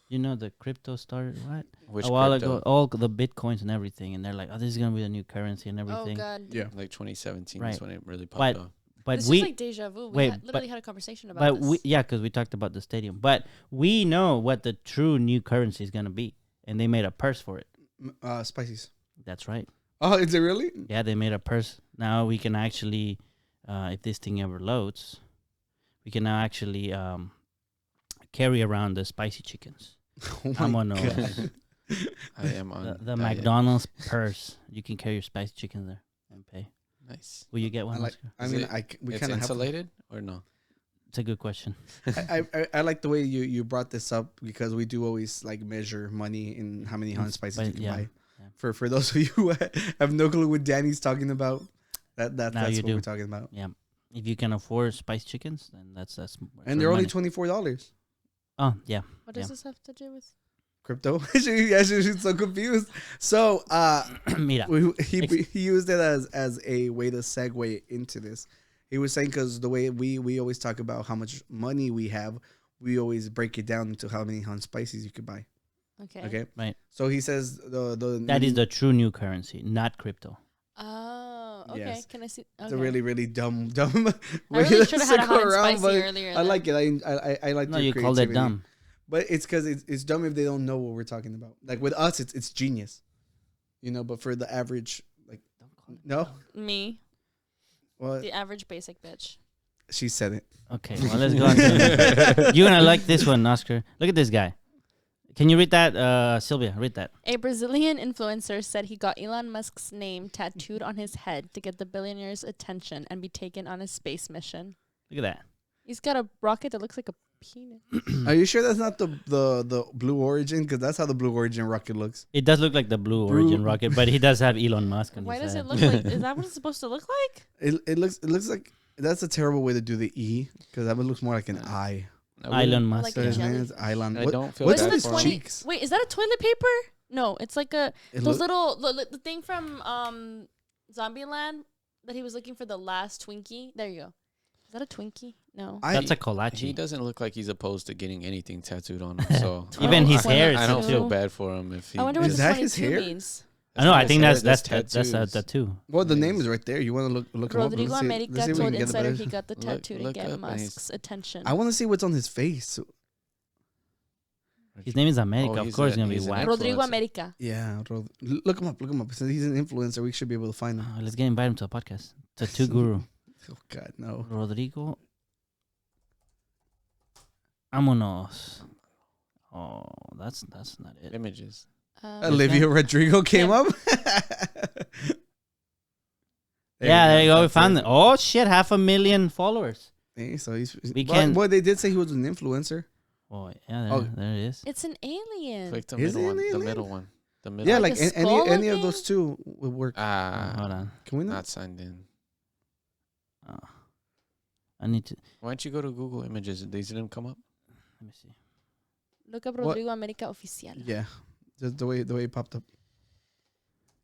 You know the crypto started what? Which A while crypto? ago, all the bitcoins and everything, and they're like, oh, this is gonna be the new currency and Oh everything. god. yeah. Like 2017 Right. is when it really But- popped off. But This we, is like deja vu. We wait, literally but- had a conversation about but this. we, yeah, because we talked about the stadium. But we know what the true new currency is gonna be. and they made a purse for it. Spices. That's right. Oh, is it really? Yeah, they made a purse. Now we can actually, if this thing ever loads, we can now actually carry around the spicy chickens. Oh I'm my on God. I am on the diet. McDonald's purse. You can carry your spicy chicken there and pay. Nice. Will you get one? I like. Oscar? I Is mean, it- we It's kind of have. insulated or no? It's a good question. I like the way you brought this up because we do always like measure money in how many hot spices you can buy. Yeah. For those of you who have no clue what Danny's talking about, that's Now what you do. we're talking about. Yeah. If you can afford spiced chickens, then that's And they're only money. $24. Oh yeah. What does Yeah. this have to do with? Crypto. She's so confused. So Mira. he used it as a way to segue into this. He was saying because the way we always talk about how much money we have, we always break it down into how many hot spices you could buy. Okay. Okay. Right. So he says That is the true new currency, not crypto. Oh, okay. Yes. Can I see? It's a okay. really dumb way I really to should have had a circle hot and around, spicy but earlier. I then. like it. I like No, your you called it creativity. dumb. But it's because it's dumb if they don't know what we're talking about. Like with us, it's genius, but for the average, like, no, Me, well, the average basic bitch. she said it. Okay, well let's go on. You're gonna like this one, Oscar. Look at this guy. Can you read that, Silvia? Read that. A Brazilian influencer said he got Elon Musk's name tattooed on his head to get the billionaire's attention and be taken on a space mission. Look at that. He's got a rocket that looks like a penis. Are you sure that's not the Blue Origin? Because that's how the Blue Origin rocket looks. It does look like the Blue Origin rocket, but he does have Elon Musk on Why his does head. it look like? Is that what it's supposed to look like? It looks like that's a terrible way to do the E because that one looks more like an I. Elon Musk. Like So a his jelly. name is Island. I don't feel what's bad on his for him. cheeks? Wait, is that a toilet paper? No, it's like It those look- little the thing from Zombieland that he was looking for the last Twinkie. There you go. Is that a Twinkie? No. That's a He kolache. doesn't look like he's opposed to getting anything tattooed on him. So Even his hair is I don't feel tattooed. bad for him if he. I wonder what Is the that his 22 hair? means. I know. I not think his that's hair, that's a tattoos. tattoo. Well, the name Nice. is right there. You want to look him up? Rodrigo Let's see America if we told can get a Insider better- he got the tattoo to look get up and he's- Musk's attention. I want to see what's on his face. His name is America. Oh, Of he's course, a- it's gonna be he's an whack. Rodrigo influencer. America. Yeah, look him up. Look him up. Since he's an influencer, we should be able to find him. Let's get invite him to a podcast. Tattoo guru. Oh God, no. Rodrigo. Vámonos. Oh, that's not it. Images. Olivia Rodrigo came him. up. Yeah, there you go. We That's found it. it. Oh shit, 500,000 followers. Hey, so he's. We Well, can- well, they did say he was an influencer. Oh yeah, there, Oh. there it is. It's an alien. Click the Is middle it one. The alien? middle one. The middle. Yeah, one. like a any skull of looking? those two would work. Hold on. Can we not? not signed in. I need to. Why don't you go to Google Images? These didn't come up. Let me see. Look up What? Rodrigo America Oficial. Yeah, just the way it popped up.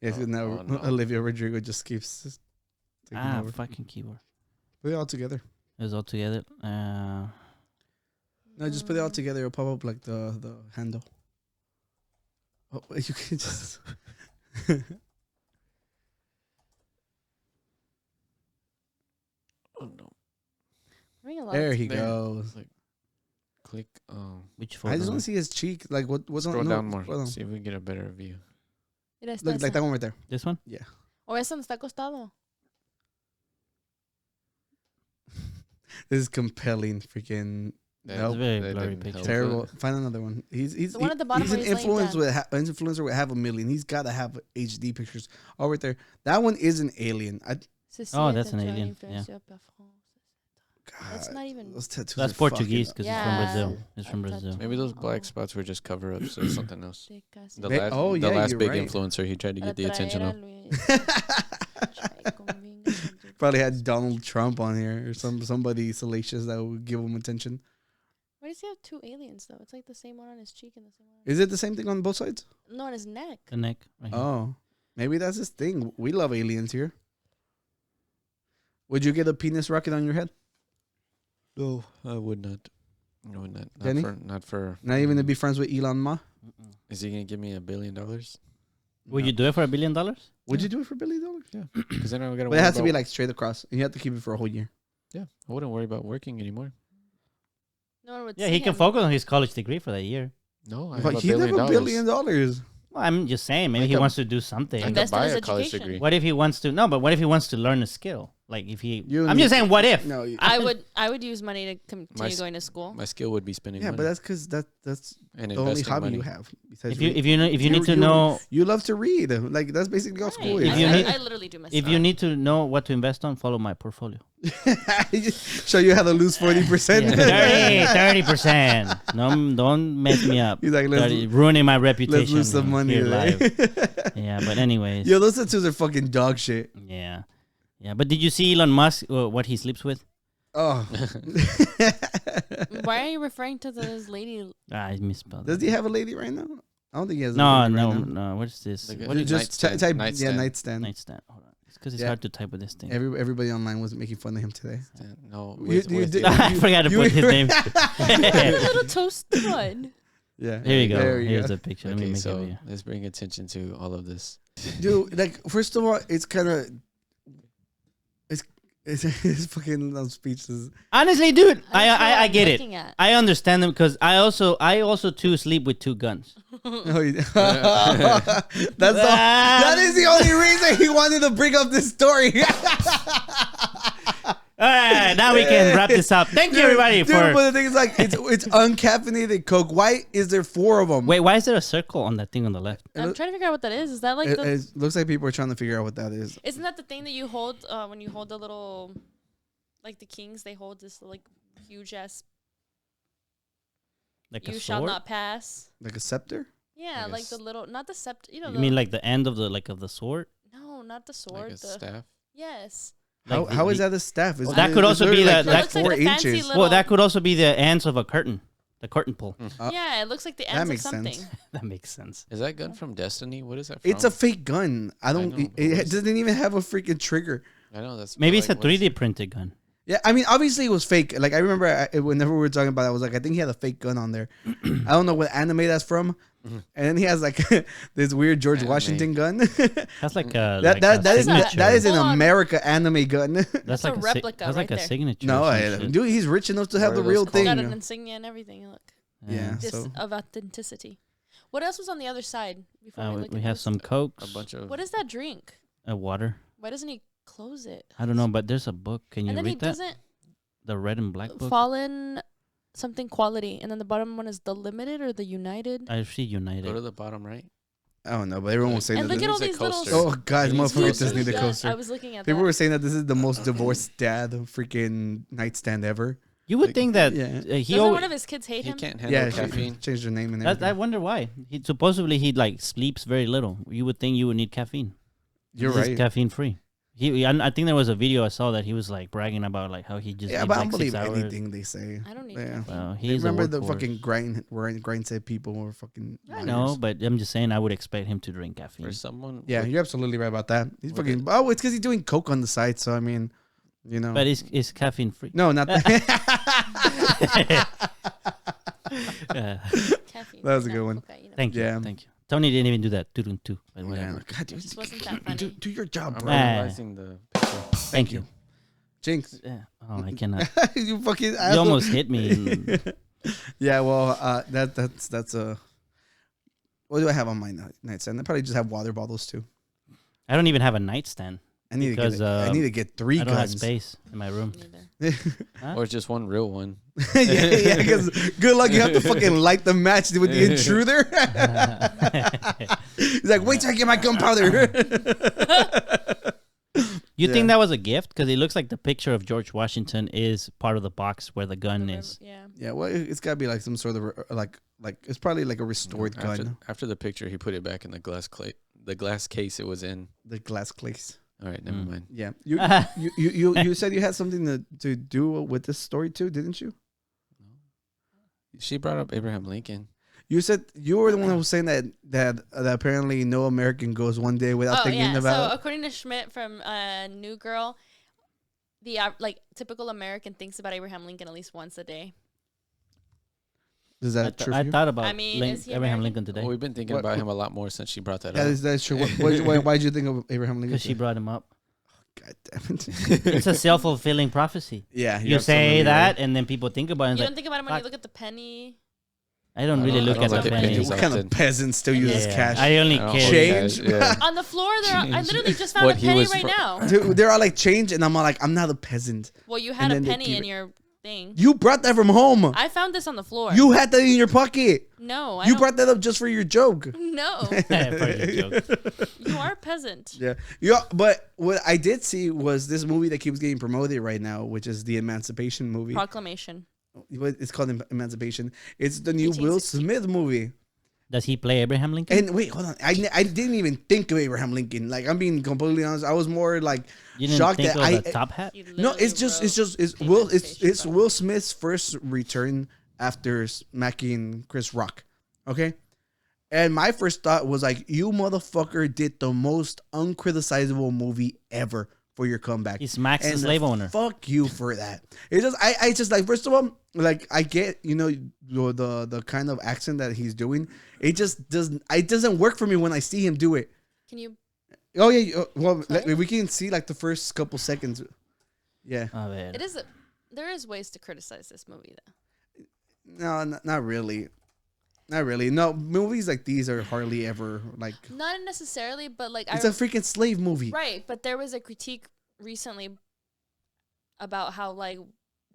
Yeah, 'cause now oh, no. Olivia Rodrigo just keeps taking over. Fucking keyboard. Put it all together. It was all together. No, just put it all together. It'll pop up like the handle. Oh, you can just. Oh no. Having a lot There of he There. goes. Click. Which photo? I just want to see his cheek. Like what's on? Scroll no, down more. scroll down. See if we get a better view. Mira, está Look esa. like that one right there. This one? O esa donde está acostado. This is compelling. Freaking That- nope. very that blurry didn't picture. help. Terrible. Find another one. He's The one at the bottom he's where an he's laying influencer down. with an influencer with 500,000. He's got to have HD pictures. Oh, right there. That one is an alien. Oh, that's an alien, yeah. That's God, not even. those tattoos. That's are Portuguese fucking- because Yeah. it's from Brazil. It's from I Brazil. thought- Maybe those black Oh. spots were just cover ups. So something else. The May- last, oh, the yeah, last you're big right. influencer, he tried to get the attention of. Probably had Donald Trump on here or somebody salacious that would give him attention. Why does he have two aliens though? It's like the same one on his cheek and the same one. Is it the same thing on both sides? No, on his neck. The neck. Right here. Oh, maybe that's his thing. We love aliens here. Would you get a penis rocket on your head? No, I would not. I would not. Danny? Not for. Not even to be friends with Elon Musk? Mm-mm. Is he gonna give me $1 billion? Would you do it for $1 billion? Would you do it for $1 billion? Yeah, because then I gotta. But it has to be like straight across, and you have to keep it for a whole year. Yeah, I wouldn't worry about working anymore. No one would. Yeah, see he can him. focus on his college degree for that year. No, I But have he $1 have billion. $1 billion. Well, I'm just saying, maybe Like he a- wants to do something. I could Invest in buy his a college education. degree. What if he wants to? No, but what if he wants to learn a skill? Like if he, You I'm need- just saying, what if? No, I would use money to continue s- going to school. My skill would be spending yeah, money. but that's because that's and the only investing hobby money. you have. Besides If you reading. if you need to know you love to read. Like that's basically all school Right. is. If you need- I literally do miss if that. you need to know what to invest on, follow my portfolio. Show you how to lose 40%. 30%. No, don't mess me up. He's like, ruining my reputation. let's lose some money. here Right? live. Yeah, but anyways. Yo, those tattoos are fucking dog shit. Yeah. Yeah, but did you see Elon Musk, what he sleeps with? Oh, Why are you referring to this lady? I misspelled does it. he have a lady right now? I don't think he has. No, a lady no, right now. no. What is this? Like a- What is Just Nightstand. type, Nightstand. yeah, nightstand. nightstand? Hold on. It's because it's Yeah. hard to type with this thing. Everybody online was making fun of him today. No, You- with, you with did- the- I forgot to you- put his name. A little toast bud. Yeah, Here you go. There you Here's go. the picture. Let me Okay, make it so here. let's bring attention to all of this. Dude, like first of all, it's kind of it's fucking I'm speechless. Honestly, dude, I don't know what I I'm get it. looking at. I understand them because I also too sleep with two guns. Oh, yeah. That is the only reason he wanted to bring up this story. All right, now we can wrap this up. Thank you, everybody, Dude, for. but the thing is, like, it's uncaffeinated Coke. Why is there 4 of them? Wait, why is there a circle on that thing on the left? I'm trying to figure out what that is. Is that like It, the? it looks like people are trying to figure out what that is. Isn't that the thing that you hold when you hold the little, like the kings? They hold this like huge ass. Like a You shall sword? not pass. Like a scepter? Yeah, Like a like the little, not the scepter. You know, You mean like the end of the sword? no, not the sword. Like a the staff. yes. How, Like how is the- that a staff? It's That could also be literally that- It that looks like 4 the fancy inches. little. Well, that could also be the ends of a curtain. The curtain pull. Yeah, it looks like the That ends of makes something. sense. That makes sense. Is that gun from Destiny? What is that from? It's a fake gun. I don't. know, but it what's- doesn't even have a freaking trigger. I know that's Maybe but, it's a 3D printed gun. Yeah, I mean, obviously it was fake. Like I remember whenever we were talking about it, I was like, I think he had a fake gun on there. I don't know what anime that's from. And then he has like this weird George Anime. Washington gun. That's like a that is signature. that is an Hold on. America anime gun. That's a like replica That's like right a there. signature. No, or some shit. dude, he's rich enough to have What the are those real called? thing. Got an insignia and everything. Look, Yeah. this So of authenticity. What else was on the other side? Before we look we at have this? some cokes, a bunch of. What is that drink? water. Why doesn't he close it? I don't know, but there's a book. Can you And then he read that? doesn't The red and black book. Fallen something quality, and then the bottom one is the limited or the united. I see Go to United. the bottom right. I don't know, but everyone was saying And that. look at all needs a these little. coaster. Oh god, It needs motherfucker coasters. just need a Yeah, coaster. I was looking at People that. were saying that this is the most divorced dad freaking nightstand ever. You would Like- think that Yeah. He Doesn't always, one of his kids hate He him? can't handle Yeah, she caffeine. changed her name and I everything. wonder why. He supposedly he like sleeps very little. You would think you would need caffeine. You're This is right. caffeine free. I think there was a video I saw that he was like bragging about like how he just Yeah, needs, but I like don't 6 believe hours. anything they say. I don't need Yeah. caffeine. Well, I he's remember a the workhorse. fucking grind set people were fucking. I know, but I'm just saying I would expect him to drink caffeine. For someone. Yeah, with- you're absolutely right about that. He's With fucking. Oh, it's because he's doing coke on the side. So I mean, you know. But it's caffeine free. no, not that. Caffeine. That was a not good one. cocaine. Thank you. Yeah. Thank you. Tony didn't even do that. But Yeah, whatever. God, dude, Just wasn't that funny. do your job, I'm bro. analyzing the picture. Thank you. Jinx. Yeah. Oh, I cannot. You fucking. You asshole. almost hit me. and- Yeah, well, that's a. What do I have on my nightstand? I probably just have water bottles too. I don't even have a nightstand. I need Because, to get. I need to get 3 I don't have guns. space in my room. Neither. Huh? Or just one real one. yeah, because good luck. You have to fucking light the match with the intruder. He's like, wait till I get my gunpowder. You Yeah. think that was a gift? Because it looks like the picture of George Washington is part of the box where the gun is. Yeah. Yeah, well, it's got to be like some sort of like it's probably like a restored gun. After the picture, he put it back in the glass case it was in. The glass case. All right, never mind. Yeah, you said you had something to do with this story too, didn't you? She brought up Abraham Lincoln. You said you were the one who was saying that apparently no American goes one day without Oh thinking yeah. about. So according to Schmidt from New Girl, the like typical American thinks about Abraham Lincoln at least once a day. Is that true? I for you? thought about I mean, is he Abraham American? Lincoln today Well, we've been thinking What- about him a lot more since she brought that Yeah, up. that's true. Why did you think of Abraham Lincoln? because she brought him up. God damn it. It's a self-fulfilling prophecy. Yeah, You you're say absolutely that, right. and then people think about it. And You it's don't think about him when fuck. you look at the penny. I don't really I look don't at look the at pennies. pennies. What kind of often. peasant still uses cash? I only I don't care. hold Change? cash, yeah. On the floor, I literally just found What a he penny was right fr- now. Dude, they're all like change, and I'm all like, I'm not a peasant. Well, you had And a then they penny keep in it. your thing. You brought that from home. I found this on the floor. You had that in your pocket. No, I You don't. brought that up just for your joke. No, For your joke. you are a peasant. Yeah. But what I did see was this movie that keeps getting promoted right now, which is the Emancipation movie. Proclamation. It's called Emancipation. It's the new Will 1860. Smith movie. Does he play Abraham Lincoln? And wait, hold on. I didn't even think of Abraham Lincoln. Like, I'm being completely honest. I was more like You didn't shocked think that of the top hat? He No, literally it's wrote it's the Will Emancipation Smith's first return after smacking Chris Rock. Okay? And my first thought was like, you motherfucker did the most uncriticizable movie ever for your comeback. He smacks the And slave owner. Fuck you for that. It's just I just like, first of all, like, I get, the kind of accent that he's doing. It just doesn't work for me when I see him do it. Can you? Oh yeah, well, like, we can see like the first couple seconds. Yeah. A ver. It is. There is ways to criticize this movie, though. No, not really. Not really. No, movies like these are hardly ever like. Not necessarily, but like It's a freaking slave movie. right. But there was a critique recently about how like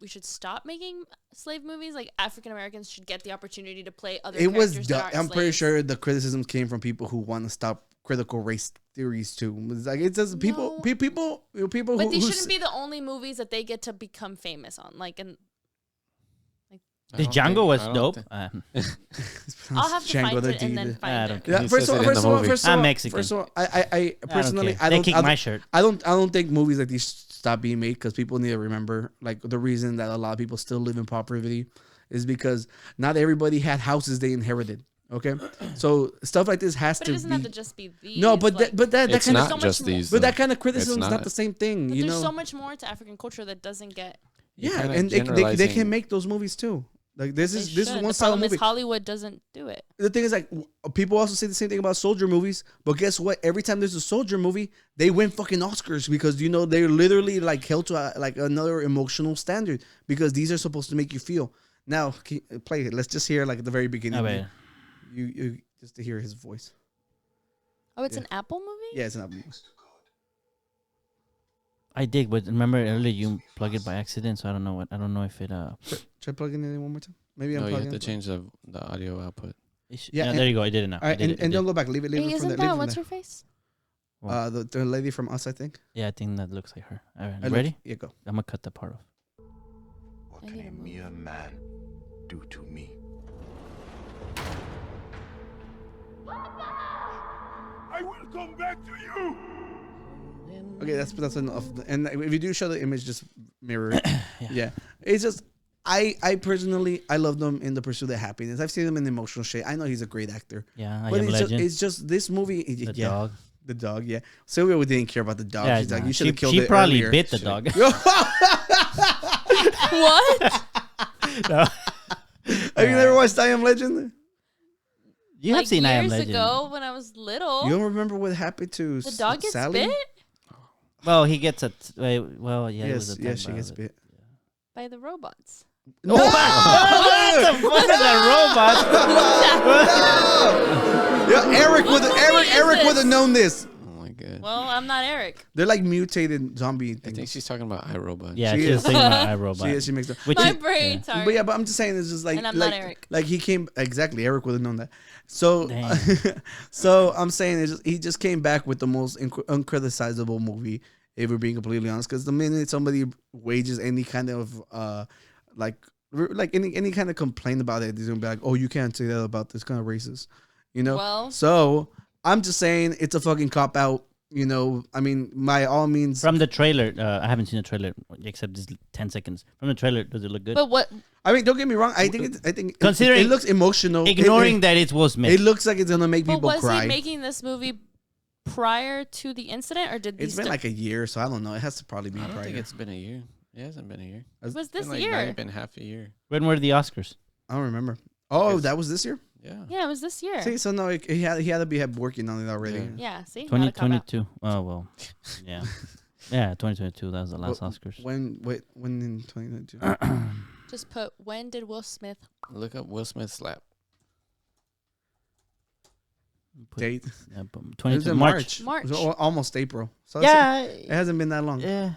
we should stop making slave movies. Like African Americans should get the opportunity to play other. It was. characters that aren't I'm pretty slaves. sure the criticisms came from people who want to stop critical race theories too. It's like, it's just people, No. people But who. these who shouldn't be the only movies that they get to become famous on. Like, and The Django was dope. I'll have to find it and then I find don't it. care. Yeah, He first says of it all, in the movie. first of I'm all, Mexican. First of all, I personally, I They don't. kicked my shirt. I don't think movies like these stop being made because people need to remember, like, the reason that a lot of people still live in poverty is because not everybody had houses they inherited. Okay, so stuff like this has But to it doesn't be. have to just be these. No, but like, that It's kind not of so just much more. these. but though. that kind of criticism is not not. the same thing. but You there's know. so much more to African culture that doesn't get. You're Yeah, kinda and they can generalizing. make those movies too. Like this is should. one The style of problem movie. is Hollywood doesn't do it. The thing is, like, people also say the same thing about soldier movies, but guess what? Every time there's a soldier movie, they win fucking Oscars because they're literally like held to like another emotional standard because these are supposed to make you feel. Now, play it. Let's just hear like at the very beginning. A ver. You just to hear his voice. Oh, it's Yeah. an Apple movie. Yeah, it's an album. I did, but remember earlier you plugged it by accident, so I don't know if it Try plugging it in one more time. Maybe No, I'm you plugging have to it. change the audio output. Yeah, and- there you go. I did it now. All right, and don't go back. Leave it. Leave Hey, it from isn't there. that Leave it what's from her face? there. The lady from Us, I think. Yeah, I think that looks like her. All right, I ready? look- Yeah, go. I'm gonna cut that part off. What I can need a a move. mere man do to me? I will come back to you. Okay, that's enough. And if you do show the image, just mirror it. Yeah. It's just I personally I love them in The Pursuit of Happiness. I've seen him in Emotional Shade. I know he's a great actor. Yeah, I But am legend. it's just this movie. The yeah, dog. The dog. Yeah. Silvia didn't care about the dog. Yeah, She's like, nah, you should have killed she it probably earlier. bit the dog. What? No. Have you never watched I Am Legend? You have seen I Am years Legend. ago when I was little. You don't remember what happened to The dog gets Sally? bit Well, he gets a. Well, yeah. it was Yes, a yes, she type gets of- bit. by the robots. No! What the fuck is a robot? Yeah, Eric would What movie is Eric would this? have known this. Oh my god. Well, I'm not Eric. They're like mutated zombie I think things. she's talking about iRobot. Yeah, She she was is. thinking about iRobot. She makes them. Which My is- brain. yeah. Sorry. But yeah, but I'm just saying it's just like And I'm like, not Eric. Like he came exactly. Eric would have known that. So Damn. so I'm saying he just came back with the most uncriticizable movie. If we're being completely honest, because the minute somebody wages any kind of like any kind of complaint about it, he's gonna be like, oh, you can't say that about this kind of racist, you know. Well- so I'm just saying it's a fucking cop out. You know, I mean, by all means. From the trailer, I haven't seen the trailer except this 10 seconds. From the trailer, does it look good? But what? I mean, don't get me wrong. I think Considering- it looks emotional. Ignoring that it was Smith. It looks like it's gonna make But people was cry. he making this movie prior to the incident, or did these? It's been like a year, so I don't know. It has to probably be I don't prior. think it's been a year. It hasn't been a year. was It's this been like year? not even half a year. When were the Oscars? I don't remember. Oh, Yes. that was this year. Yeah. Yeah, it was this year. See, so no, he had to be working on it already. Yeah. Yeah, see, not a cop out. 2022. Oh, well. Yeah. Yeah, 2022. That was the last Oscars. When in 2022? Just put when did Will Smith? Look up Will Smith slap. date. Yeah, It was 22 in March. March. It was almost April. So Yeah. it hasn't been that long. Yeah.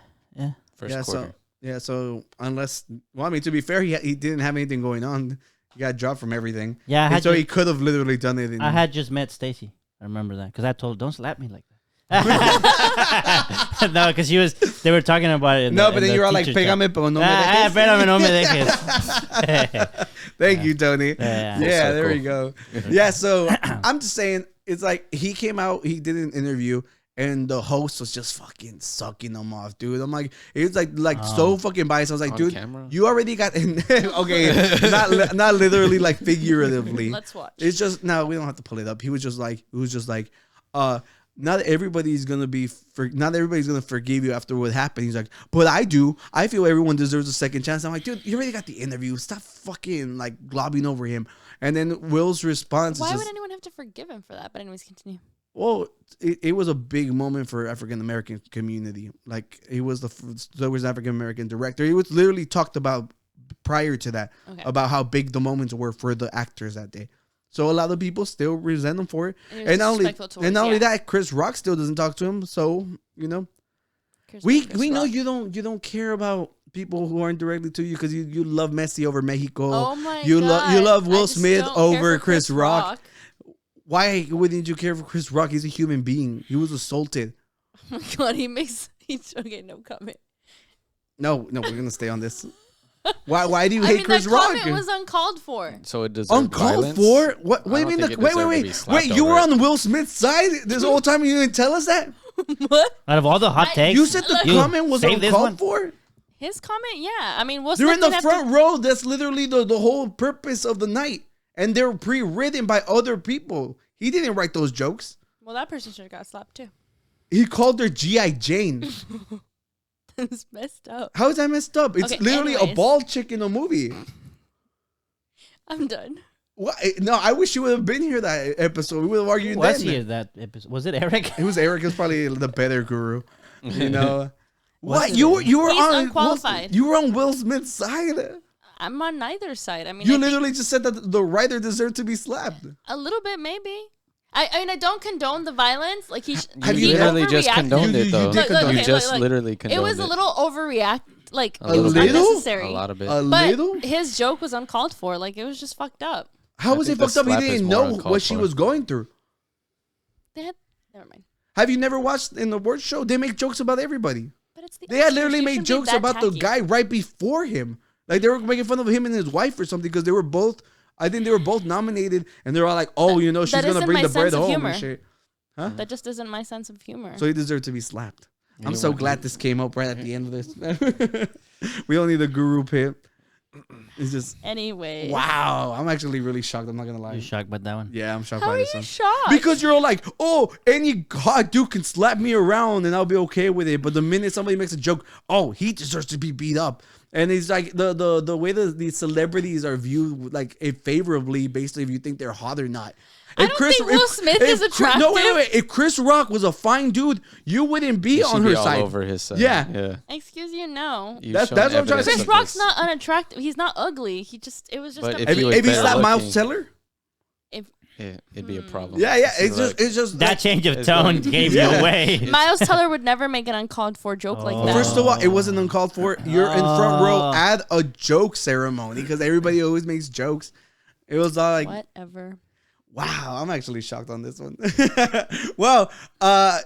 First quarter. So unless, well, I mean, to be fair, he didn't have anything going on. He got dropped from everything. Yeah. And so he could have literally done it. I had just met Stacy. I remember that because I told her, don't slap me like that. No, because they were talking about it. But then you were like, pégame, pero no me dejes. Espérame, no me dejes. Thank you, Tony. Yeah. Yeah, there we go. Yeah, so I'm just saying, it's like he came out, he did an interview, and the host was just fucking sucking him off, dude. I'm like, it was like so fucking biased. I was like, On dude, camera? you already got okay, not literally, like figuratively. Let's watch. It's just no, we don't have to pull it up. He was just like, not everybody's gonna forgive you after what happened. He's like, but I do. I feel everyone deserves a second chance. I'm like, dude, you already got the interview. Stop fucking like globbing over him. And then Will's response Why is would just, anyone have to forgive him for that? But anyways, continue. well, it was a big moment for African American community. Like it was there was African American director. It was literally talked about prior to that about how big the moments were for the actors that day. So a lot of people still resent him for it, and not only that, Chris Rock still doesn't talk to him. So you know, we know you don't care about people who aren't directly to you because you love Messi over Mexico. Oh my you God. you love Will I just Smith don't over care for Chris Rock. Why wouldn't you care for Chris Rock? He's a human being. He was assaulted. Oh my God, okay. No comment. No, we're gonna stay on this. Why do you hate Chris that Rock? comment was uncalled for. So it deserves uncalled violence? for? What do I you don't mean? think it deserved to be slapped Wait! You over were it. on Will Smith's side this whole time. And you didn't tell us that. What? Out of all the hot takes, You said the comment was save this uncalled one. for. His comment, yeah. I mean, Will They're Smith in the didn't front have row. That's literally the whole purpose of the night, and they're pre-written by other people. He didn't write those jokes. Well, that person should have got slapped too. He called her G.I. Jane. It's messed up. How is that messed up? It's Okay, literally a anyways. bald chick in a movie. I'm done. What? No, I wish you would have been here that episode. We would have argued Was then. he that episode? Was it Eric? It was Eric. It was probably the better guru. You know what? it? You were He's on unqualified. You were on Will Smith's side. I'm on neither side. I mean, You I think literally just said that the writer deserved to be slapped. a little bit, maybe. I mean, I don't condone the violence. Like You he literally just overreacted. condoned You it, though. did condone You it. just Look, literally condoned It it. was a little overreact, like A little bit? unnecessary. A lot of it. A But little? his joke was uncalled for. Like it was just fucked up. How was it think the fucked up? He slap is didn't more know uncalled what she for. was going through. Never mind. Have you never watched in the award show? They make jokes about everybody. But it's the They had Oscars. literally You made shouldn't be jokes that about the tacky. guy right before him. Like they were making fun of him and his wife or something because they were both. I think they were both nominated, and they're all like, "Oh, you know, she's that gonna isn't bring my the bread sense of home humor. and shit." Huh? That just isn't my sense of humor. So he deserved to be slapped. I'm You so want- glad this came up right at the end of this. We don't need the guru pit. It's just Anyway. wow. I'm actually really shocked. I'm not gonna lie. You shocked by that one? Yeah, I'm shocked How by are this you one. shocked? Because you're all like, oh, any hot dude can slap me around and I'll be okay with it. But the minute somebody makes a joke, oh, he deserves to be beat up. And it's like the way that these celebrities are viewed like favorably, basically, if you think they're hot or not. I don't think Will Smith is attractive. No, wait. If Chris Rock was a fine dude, you wouldn't be You on should her be all side. over his side. Yeah. Excuse you, no. You've That's shown what I'm trying to evidence say. Chris of Rock's this. not unattractive. He's not ugly. It was just But a if he was If he better slapped Miles looking- Teller, Yeah, it'd be a problem. yeah. See, It's like, just That change of It's tone like- gave Yeah. you away. Miles Teller would never make an uncalled for joke like that. First of all, it wasn't uncalled for. You're in front row Oh. at a joke ceremony because everybody always makes jokes. It was all like, Whatever. wow, I'm actually shocked on this one. Well,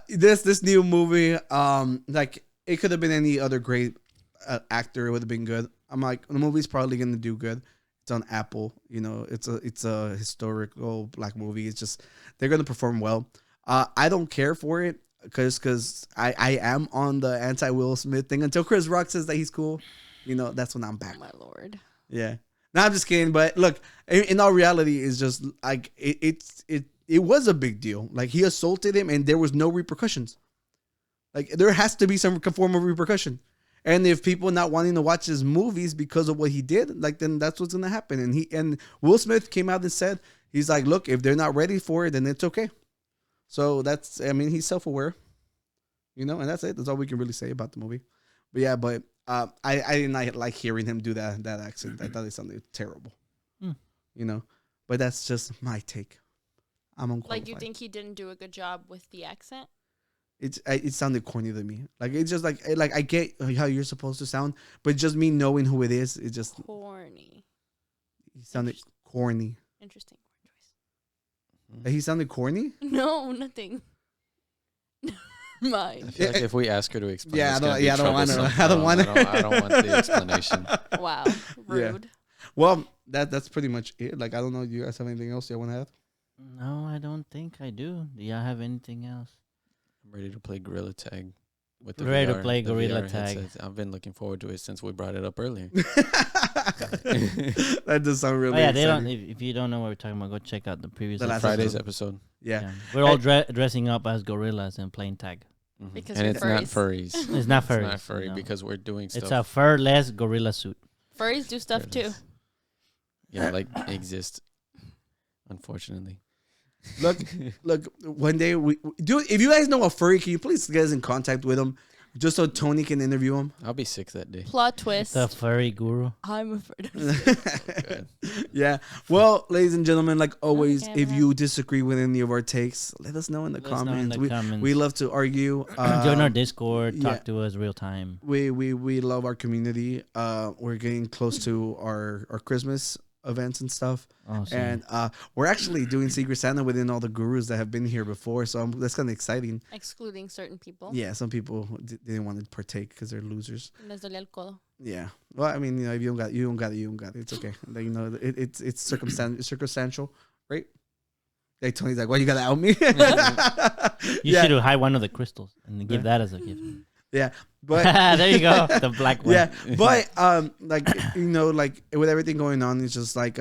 this new movie, like it could have been any other great actor. It would have been good. I'm like, the movie's probably gonna do good. It's on Apple. You know, it's a historical black movie. It's just they're gonna perform well. I don't care for it because I am on the anti Will Smith thing until Chris Rock says that he's cool. You know, that's when I'm back. Oh my lord. Yeah. No, I'm just kidding. But look, in all reality, it's just like it was a big deal. Like he assaulted him, and there was no repercussions. Like there has to be some form of repercussion. And if people not wanting to watch his movies because of what he did, like then that's what's gonna happen. And Will Smith came out and said he's like, look, if they're not ready for it, then it's okay. So he's self-aware, you know, and that's it. That's all we can really say about the movie. But yeah, I did not like hearing him do that accent. I thought it sounded terrible, you know. But that's just my take. I'm unqualified. Like, you think he didn't do a good job with the accent? It sounded corny to me. Like, it's just like I get how you're supposed to sound, but just me knowing who it is, it just Corny. he sounded corny. Interesting word He sounded corny. choice. No, nothing. Mine. I feel like if we ask her to explain, Yeah, it's I don't- gonna be yeah, I don't want to- troublesome. I don't want to. I don't want the explanation. Wow. Rude. Well, that's pretty much it. Like, I don't know. Do you guys have anything else you want to add? No, I don't think I do. Do y'all have anything else? I'm ready to play Gorilla Tag. With the Ready to VR, play the Gorilla VR Tag. headsets. I've been looking forward to it since we brought it up earlier. That does sound really. Oh yeah, they exciting. don't. If you don't know what we're talking about, go check out the previous The last episode. Friday's episode. Yeah. We're all dressing up as gorillas and playing tag. Mhm. Because And we're it's not furries. furries. It's not It's furry. not furry because we're doing stuff. It's a fur-less gorilla suit. Furries do stuff too. furries. Yeah, like exist. Unfortunately. Look. One day we do. If you guys know a furry, can you please get us in contact with him, just so Tony can interview him? I'll be sick that day. Plot twist. The furry guru. I'm afraid of Good. Yeah. Well, ladies and gentlemen, like always, Okay, if man. you disagree with any of our takes, let us know in the Let us know in comments. the comments. We love to argue. Join our Discord. yeah. Talk to us real time. We love our community. We're getting close to our Christmas events and stuff, Awesome. and we're actually doing Secret Santa within all the gurus that have been here before. So that's kind of exciting. excluding certain people. Yeah, some people didn't want to partake because they're losers. Les dolía el codo. Yeah. Well, I mean, you know, if you don't got it, you don't got it. You don't got it. It's okay. Like, you know, it's circumstantial, right? Like Tony's like, "Why you gotta out me?" You yeah, should hide one of the crystals and give that as a gift. yeah. But There you go. The black one. yeah, but like, you know, like with everything going on, it's just like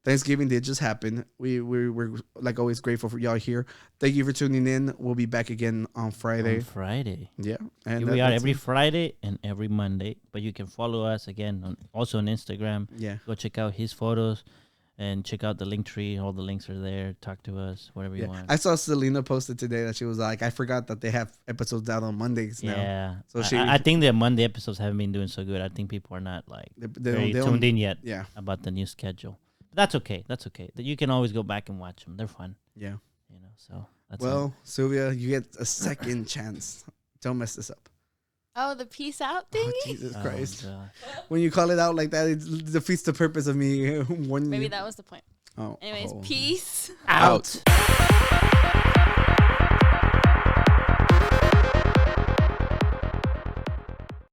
Thanksgiving did just happen. We're like always grateful for y'all here. Thank you for tuning in. We'll be back again on Friday. On Friday. Yeah, and We are that's every it. Friday and every Monday. But you can follow us again also on Instagram. Yeah. Go check out his photos and check out the link tree. All the links are there. Talk to us, whatever you Yeah. want. I saw Selena posted today that she was like, I forgot that they have episodes out on Mondays now. Yeah. So I think the Monday episodes haven't been doing so good. I think people are not like They very don't- tuned in yet Yeah, about the new schedule. But that's okay. That's okay. You can always go back and watch them. They're fun. yeah. You know. So that's Well, Silvia, you get a second chance. Don't mess this up. Oh, the peace out Oh, thingy? Jesus it. Christ. God. When you call it out like that, it defeats the purpose of me warning Maybe you. that was the point. Oh, Anyways, oh. peace. Out.